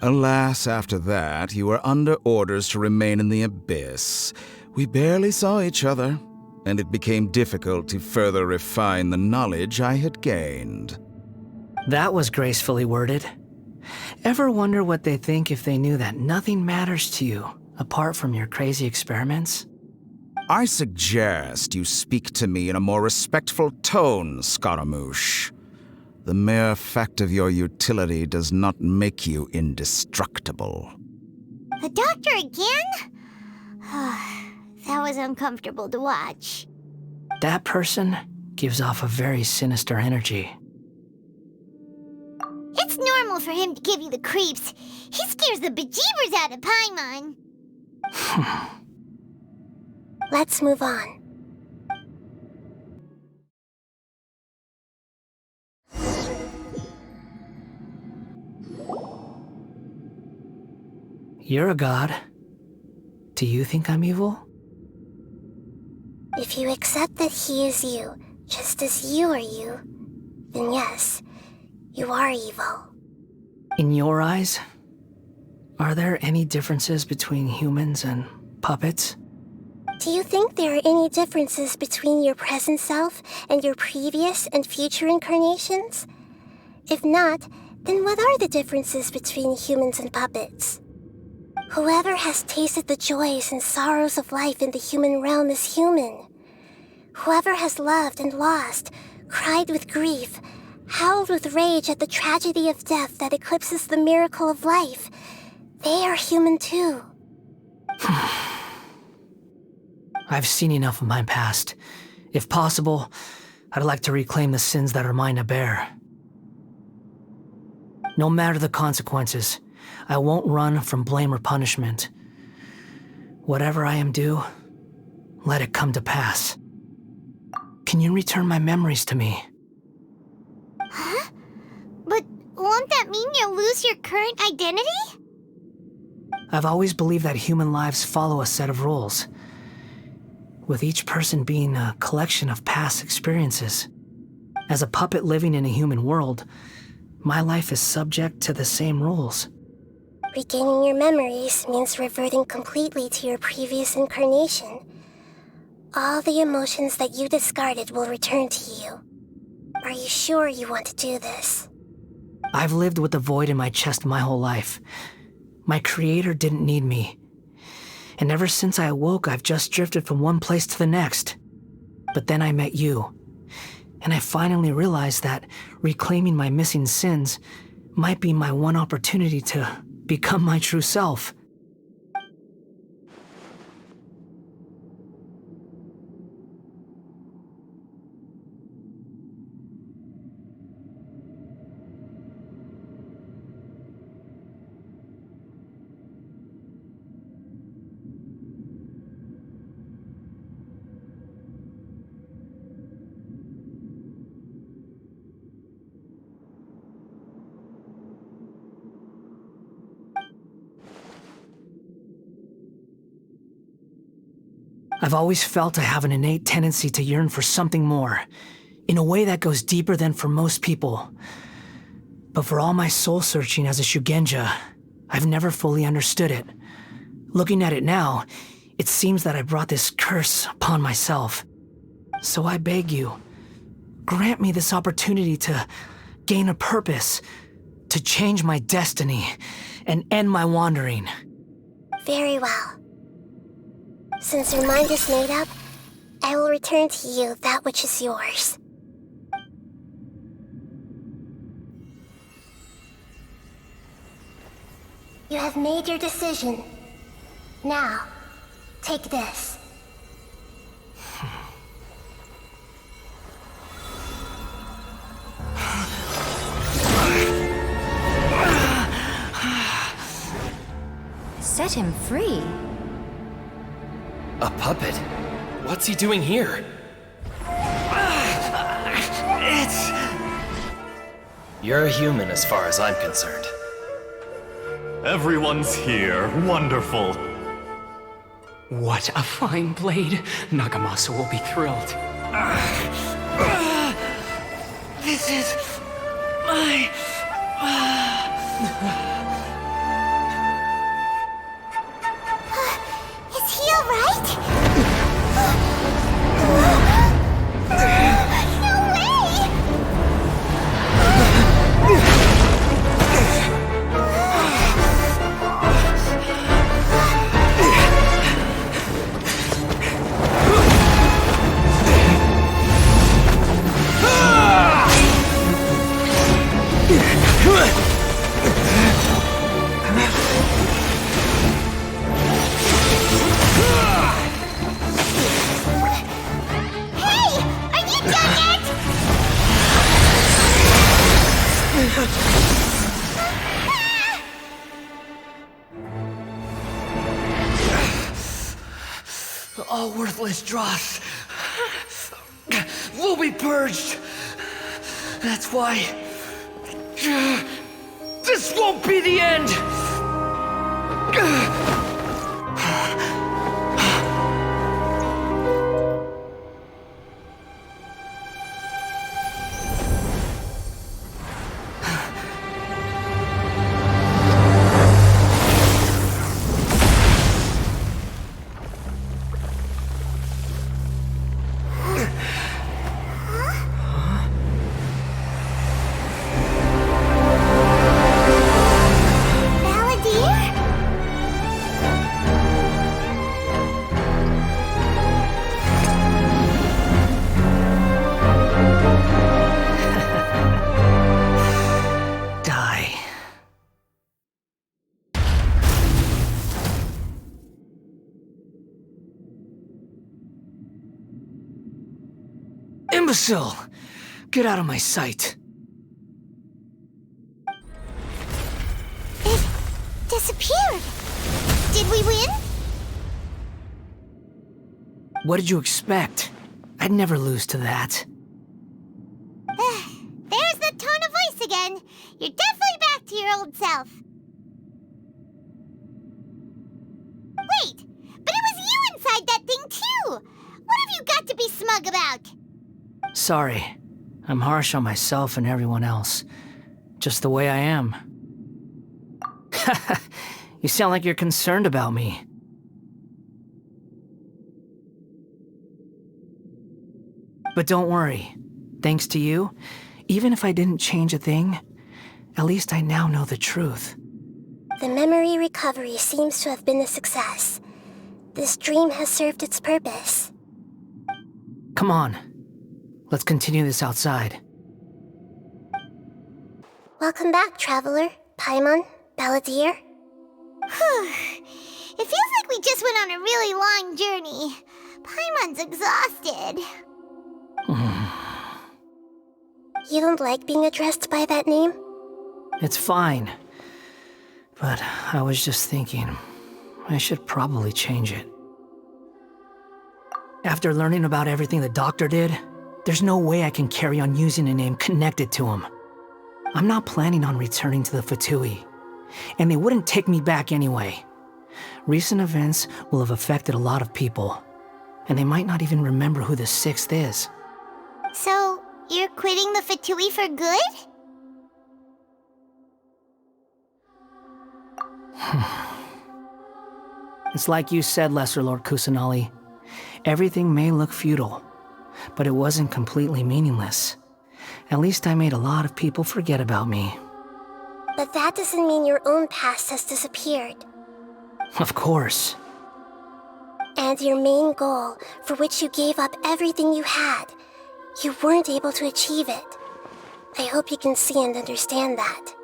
Alas, after that, you were under orders to remain in the Abyss. We barely saw each other, and it became difficult to further refine the knowledge I had gained. That was gracefully worded. Ever wonder what they think if they knew that nothing matters to you, apart from your crazy experiments? I suggest you speak to me in a more respectful tone, Scaramouche. The mere fact of your utility does not make you indestructible. The doctor again? That was uncomfortable to watch. That person gives off a very sinister energy. It's normal for him to give you the creeps. He scares the bejeebers out of Paimon. Let's move on. You're a god. Do you think I'm evil? If you accept that he is you, just as you are you, then yes, you are evil. In your eyes, are there any differences between humans and puppets? Do you think there are any differences between your present self and your previous and future incarnations? If not, then what are the differences between humans and puppets? Whoever has tasted the joys and sorrows of life in the human realm is human. Whoever has loved and lost, cried with grief, howled with rage at the tragedy of death that eclipses the miracle of life, they are human too. I've seen enough of my past. If possible, I'd like to reclaim the sins that are mine to bear. No matter the consequences, I won't run from blame or punishment. Whatever I am due, let it come to pass. Can you return my memories to me? Huh? But won't that mean you'll lose your current identity? I've always believed that human lives follow a set of rules, with each person being a collection of past experiences. As a puppet living in a human world, my life is subject to the same rules. Regaining your memories means reverting completely to your previous incarnation. All the emotions that you discarded will return to you. Are you sure you want to do this? I've lived with the void in my chest my whole life. My creator didn't need me. And ever since I awoke, I've just drifted from one place to the next. But then I met you. And I finally realized that reclaiming my missing sins might be my one opportunity to become my true self. I've always felt I have an innate tendency to yearn for something more, in a way that goes deeper than for most people. But for all my soul-searching as a Shugenja, I've never fully understood it. Looking at it now, it seems that I brought this curse upon myself. So I beg you, grant me this opportunity to gain a purpose, to change my destiny, and end my wandering. Very well. Since your mind is made up, I will return to you that which is yours. You have made your decision. Now, take this. Set him free? A puppet? What's he doing here? You're a human as far as I'm concerned. Everyone's here. Wonderful. What a fine blade. Nagamasa will be thrilled. This is my... Is he alright? No way! All worthless dross will be purged. That's why this won't be the end. Imbecile! Get out of my sight. It disappeared. Did we win? What did you expect? I'd never lose to that. There's the tone of voice again. You're definitely back to your old self. Wait, but it was you inside that thing too! What have you got to be smug about? Sorry. I'm harsh on myself and everyone else. Just the way I am. You sound like you're concerned about me. But don't worry. Thanks to you, even if I didn't change a thing, at least I now know the truth. The memory recovery seems to have been a success. This dream has served its purpose. Come on. Let's continue this outside. Welcome back, Traveler, Paimon, Balladeer. It feels like we just went on a really long journey. Paimon's exhausted. You don't like being addressed by that name? It's fine. But I was just thinking, I should probably change it. After learning about everything the doctor did, there's no way I can carry on using a name connected to him. I'm not planning on returning to the Fatui, and they wouldn't take me back anyway. Recent events will have affected a lot of people, and they might not even remember who the Sixth is. So, you're quitting the Fatui for good? It's like you said, Lesser Lord Kusanali. Everything may look futile, but it wasn't completely meaningless. At least I made a lot of people forget about me. But that doesn't mean your own past has disappeared. Of course. And your main goal, for which you gave up everything you had, you weren't able to achieve it. I hope you can see and understand that.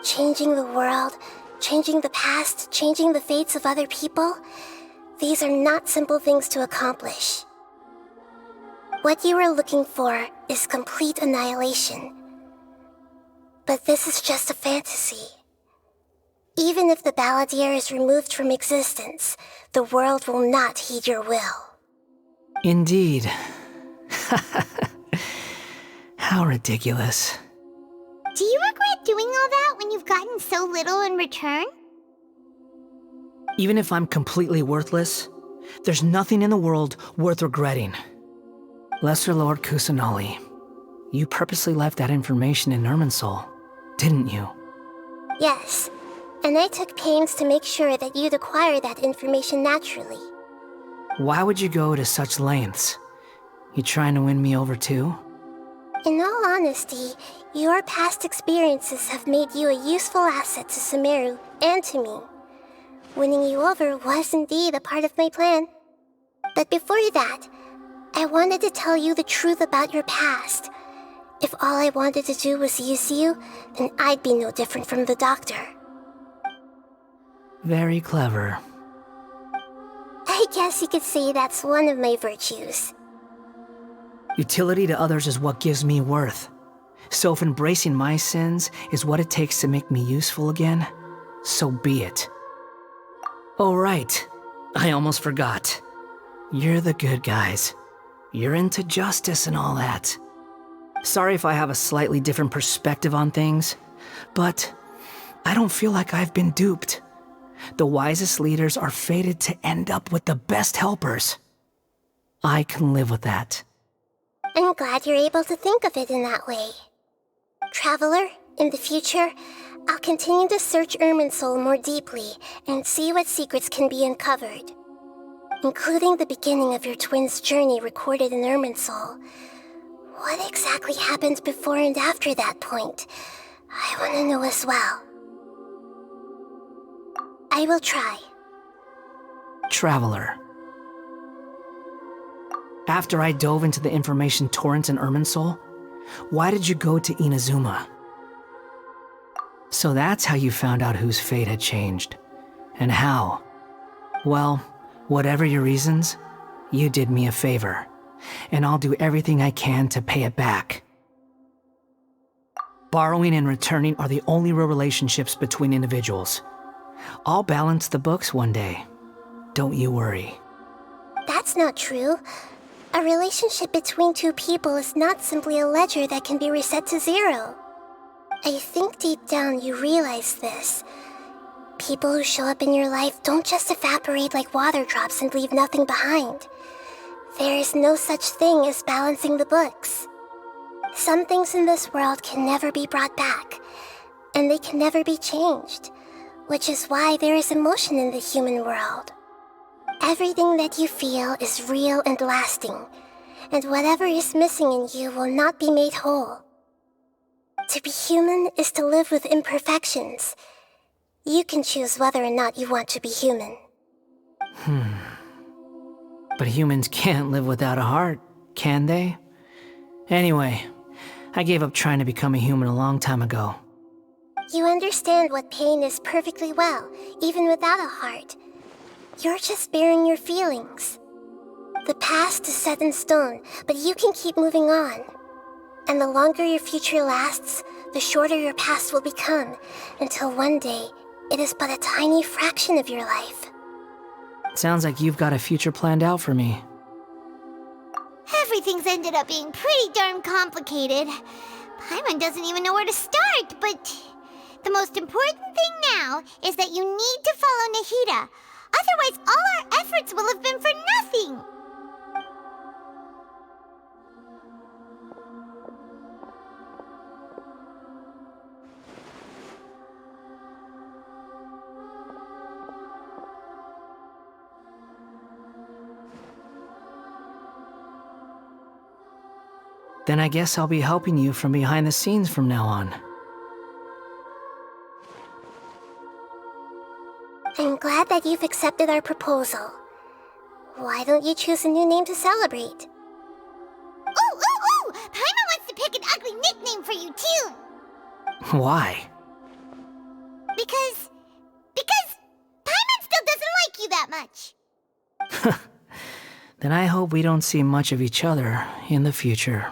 Changing the world, changing the past, changing the fates of other people, these are not simple things to accomplish. What you are looking for is complete annihilation. But this is just a fantasy. Even if the Balladeer is removed from existence, the world will not heed your will. Indeed. How ridiculous. Do you regret doing all that when you've gotten so little in return? Even if I'm completely worthless, There's nothing in the world worth regretting. Lesser Lord Kusanali, you purposely left that information in Irminsul, didn't you? Yes, and I took pains to make sure that you'd acquire that information naturally. Why would you go to such lengths? You trying to win me over too? In all honesty, your past experiences have made you a useful asset to Sumeru and to me. Winning you over was indeed a part of my plan. But before that, I wanted to tell you the truth about your past. If all I wanted to do was use you, then I'd be no different from the doctor. Very clever. I guess you could say that's one of my virtues. Utility to others is what gives me worth. So if embracing my sins is what it takes to make me useful again, so be it. Oh right, I almost forgot. You're the good guys. You're into justice and all that. Sorry if I have a slightly different perspective on things, but I don't feel like I've been duped. The wisest leaders are fated to end up with the best helpers. I can live with that. I'm glad you're able to think of it in that way. Traveler, in the future, I'll continue to search Irminsul more deeply and see what secrets can be uncovered. Including the beginning of your twins' journey recorded in Irminsul. What exactly happened before and after that point? I want to know as well. I will try. Traveler. After I dove into the information torrents in Irminsul, why did you go to Inazuma? So that's how you found out whose fate had changed. And how? Well, whatever your reasons, you did me a favor. And I'll do everything I can to pay it back. Borrowing and returning are the only real relationships between individuals. I'll balance the books one day. Don't you worry. That's not true. A relationship between two people is not simply a ledger that can be reset to zero. I think deep down you realize this. People who show up in your life don't just evaporate like water drops and leave nothing behind. There is no such thing as balancing the books. Some things in this world can never be brought back, and they can never be changed, which is why there is emotion in the human world. Everything that you feel is real and lasting, and whatever is missing in you will not be made whole. To be human is to live with imperfections. You can choose whether or not you want to be human. But humans can't live without a heart, can they? Anyway, I gave up trying to become a human a long time ago. You understand what pain is perfectly well, even without a heart. You're just bearing your feelings. The past is set in stone, but you can keep moving on. And the longer your future lasts, the shorter your past will become, until one day, it is but a tiny fraction of your life. Sounds like you've got a future planned out for me. Everything's ended up being pretty darn complicated. Paimon doesn't even know where to start, but the most important thing now is that you need to follow Nahida. Otherwise, all our efforts will have been for nothing. Then I guess I'll be helping you from behind the scenes from now on. I'm glad that you've accepted our proposal. Why don't you choose a new name to celebrate? Ooh! Paimon wants to pick an ugly nickname for you, too! Why? Because Paimon still doesn't like you that much. Then I hope we don't see much of each other in the future.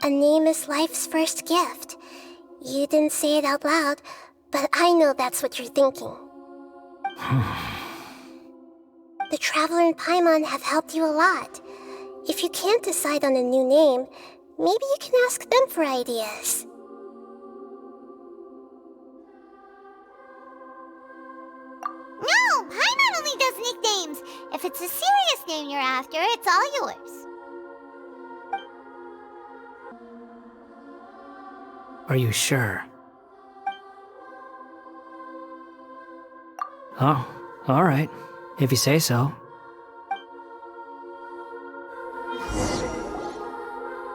A name is life's first gift. You didn't say it out loud, but I know that's what you're thinking. The Traveler and Paimon have helped you a lot. If you can't decide on a new name, maybe you can ask them for ideas. No! Paimon only does nicknames! If it's a serious name you're after, it's all yours. Are you sure? Oh, alright. If you say so.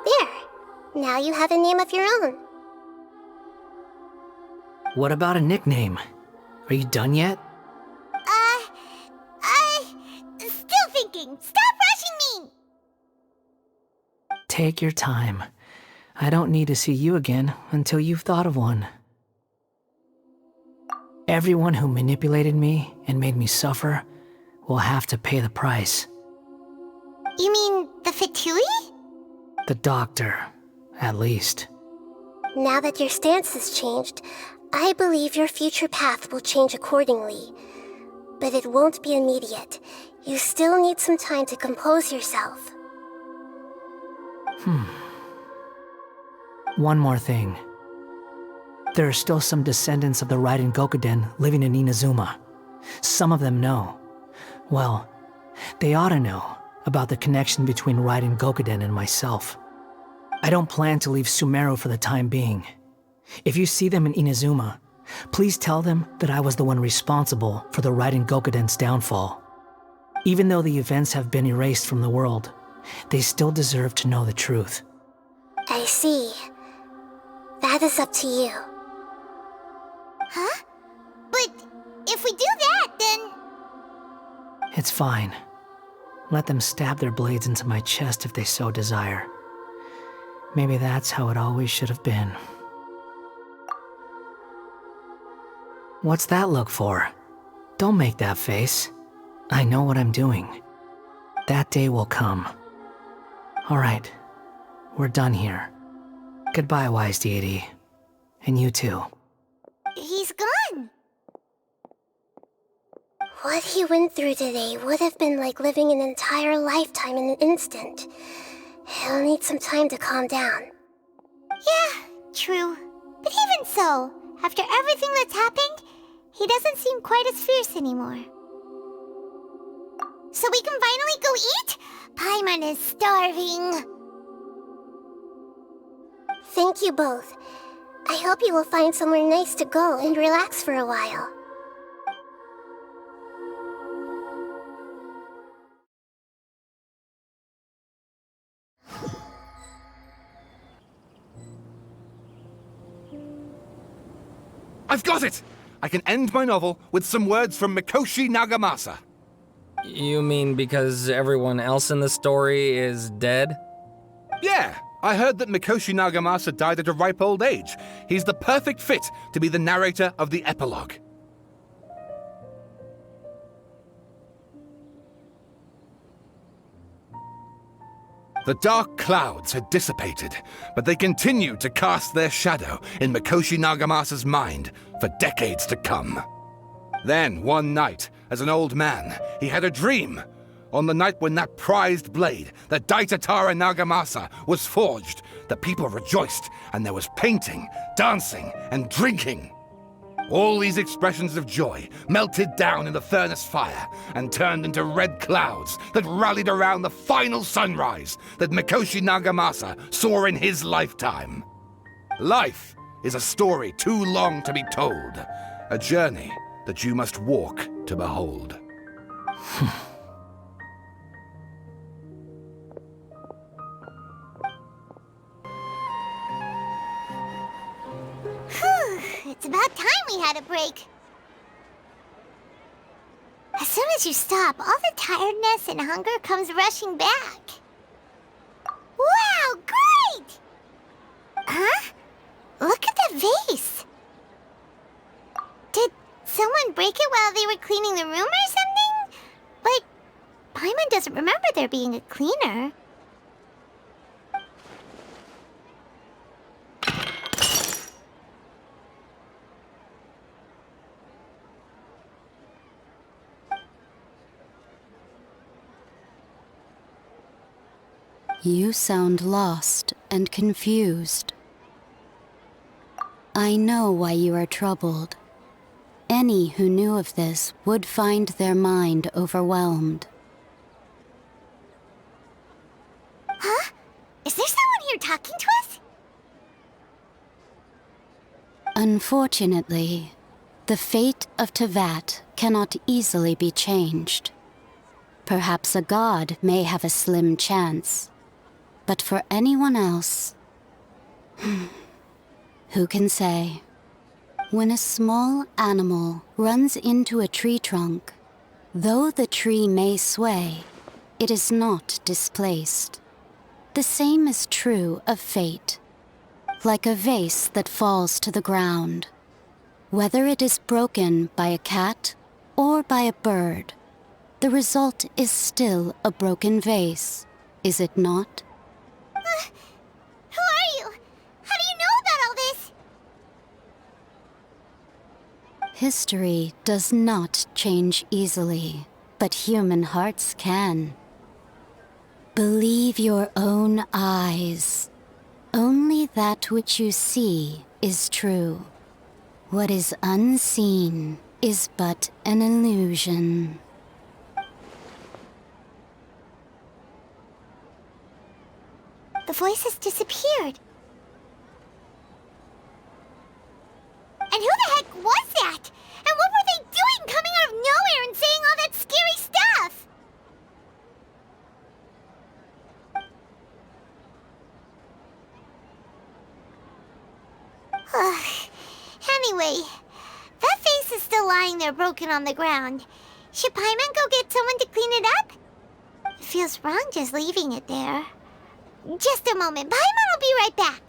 There. Now you have a name of your own. What about a nickname? Are you done yet? Still thinking. Stop rushing me! Take your time. I don't need to see you again until you've thought of one. Everyone who manipulated me and made me suffer will have to pay the price. You mean the Fatui? The doctor, at least. Now that your stance has changed, I believe your future path will change accordingly. But it won't be immediate. You still need some time to compose yourself. One more thing. There are still some descendants of the Raiden Gokuden living in Inazuma. Some of them know. Well, they ought to know about the connection between Raiden Gokuden and myself. I don't plan to leave Sumeru for the time being. If you see them in Inazuma, please tell them that I was the one responsible for the Raiden Gokuden's downfall. Even though the events have been erased from the world, they still deserve to know the truth. I see. That is up to you. Huh? But if we do that, then... It's fine. Let them stab their blades into my chest if they so desire. Maybe that's how it always should have been. What's that look for? Don't make that face. I know what I'm doing. That day will come. Alright, we're done here. Goodbye, wise deity. And you too. He's gone. What he went through today would have been like living an entire lifetime in an instant. He'll need some time to calm down. Yeah, true. But even so, after everything that's happened, he doesn't seem quite as fierce anymore. So we can finally go eat? Paimon is starving. Thank you both. I hope you will find somewhere nice to go and relax for a while. I've got it! I can end my novel with some words from Mikoshi Nagamasa. You mean because everyone else in the story is dead? Yeah, I heard that Mikoshi Nagamasa died at a ripe old age. He's the perfect fit to be the narrator of the epilogue. The dark clouds had dissipated, but they continued to cast their shadow in Mikoshi Nagamasa's mind for decades to come. Then, one night, as an old man, he had a dream. On the night when that prized blade, the Daitatara Nagamasa, was forged, the people rejoiced, and there was painting, dancing, and drinking. All these expressions of joy melted down in the furnace fire and turned into red clouds that rallied around the final sunrise that Mikoshi Nagamasa saw in his lifetime. Life is a story too long to be told, a journey that you must walk to behold. It's about time we had a break. As soon as you stop, all the tiredness and hunger comes rushing back. Wow, great! Huh? Look at the vase. Did someone break it while they were cleaning the room or something? But Paimon doesn't remember there being a cleaner. You sound lost and confused. I know why you are troubled. Any who knew of this would find their mind overwhelmed. talking to us? Unfortunately, the fate of Tevat cannot easily be changed. Perhaps a god may have a slim chance, but for anyone else, who can say? When a small animal runs into a tree trunk, though the tree may sway, it is not displaced. The same is true of fate. Like a vase that falls to the ground. Whether it is broken by a cat or by a bird, the result is still a broken vase, is it not? Who are you? How do you know about all this? History does not change easily, but human hearts can. Believe your own eyes. Only that which you see is true. What is unseen is but an illusion. The voice has disappeared. And who the heck was that? And what were they doing coming out of nowhere and saying all that scary stuff? Anyway, that face is still lying there broken on the ground. Should Paimon go get someone to clean it up? It feels wrong just leaving it there. Just a moment. Paimon will be right back.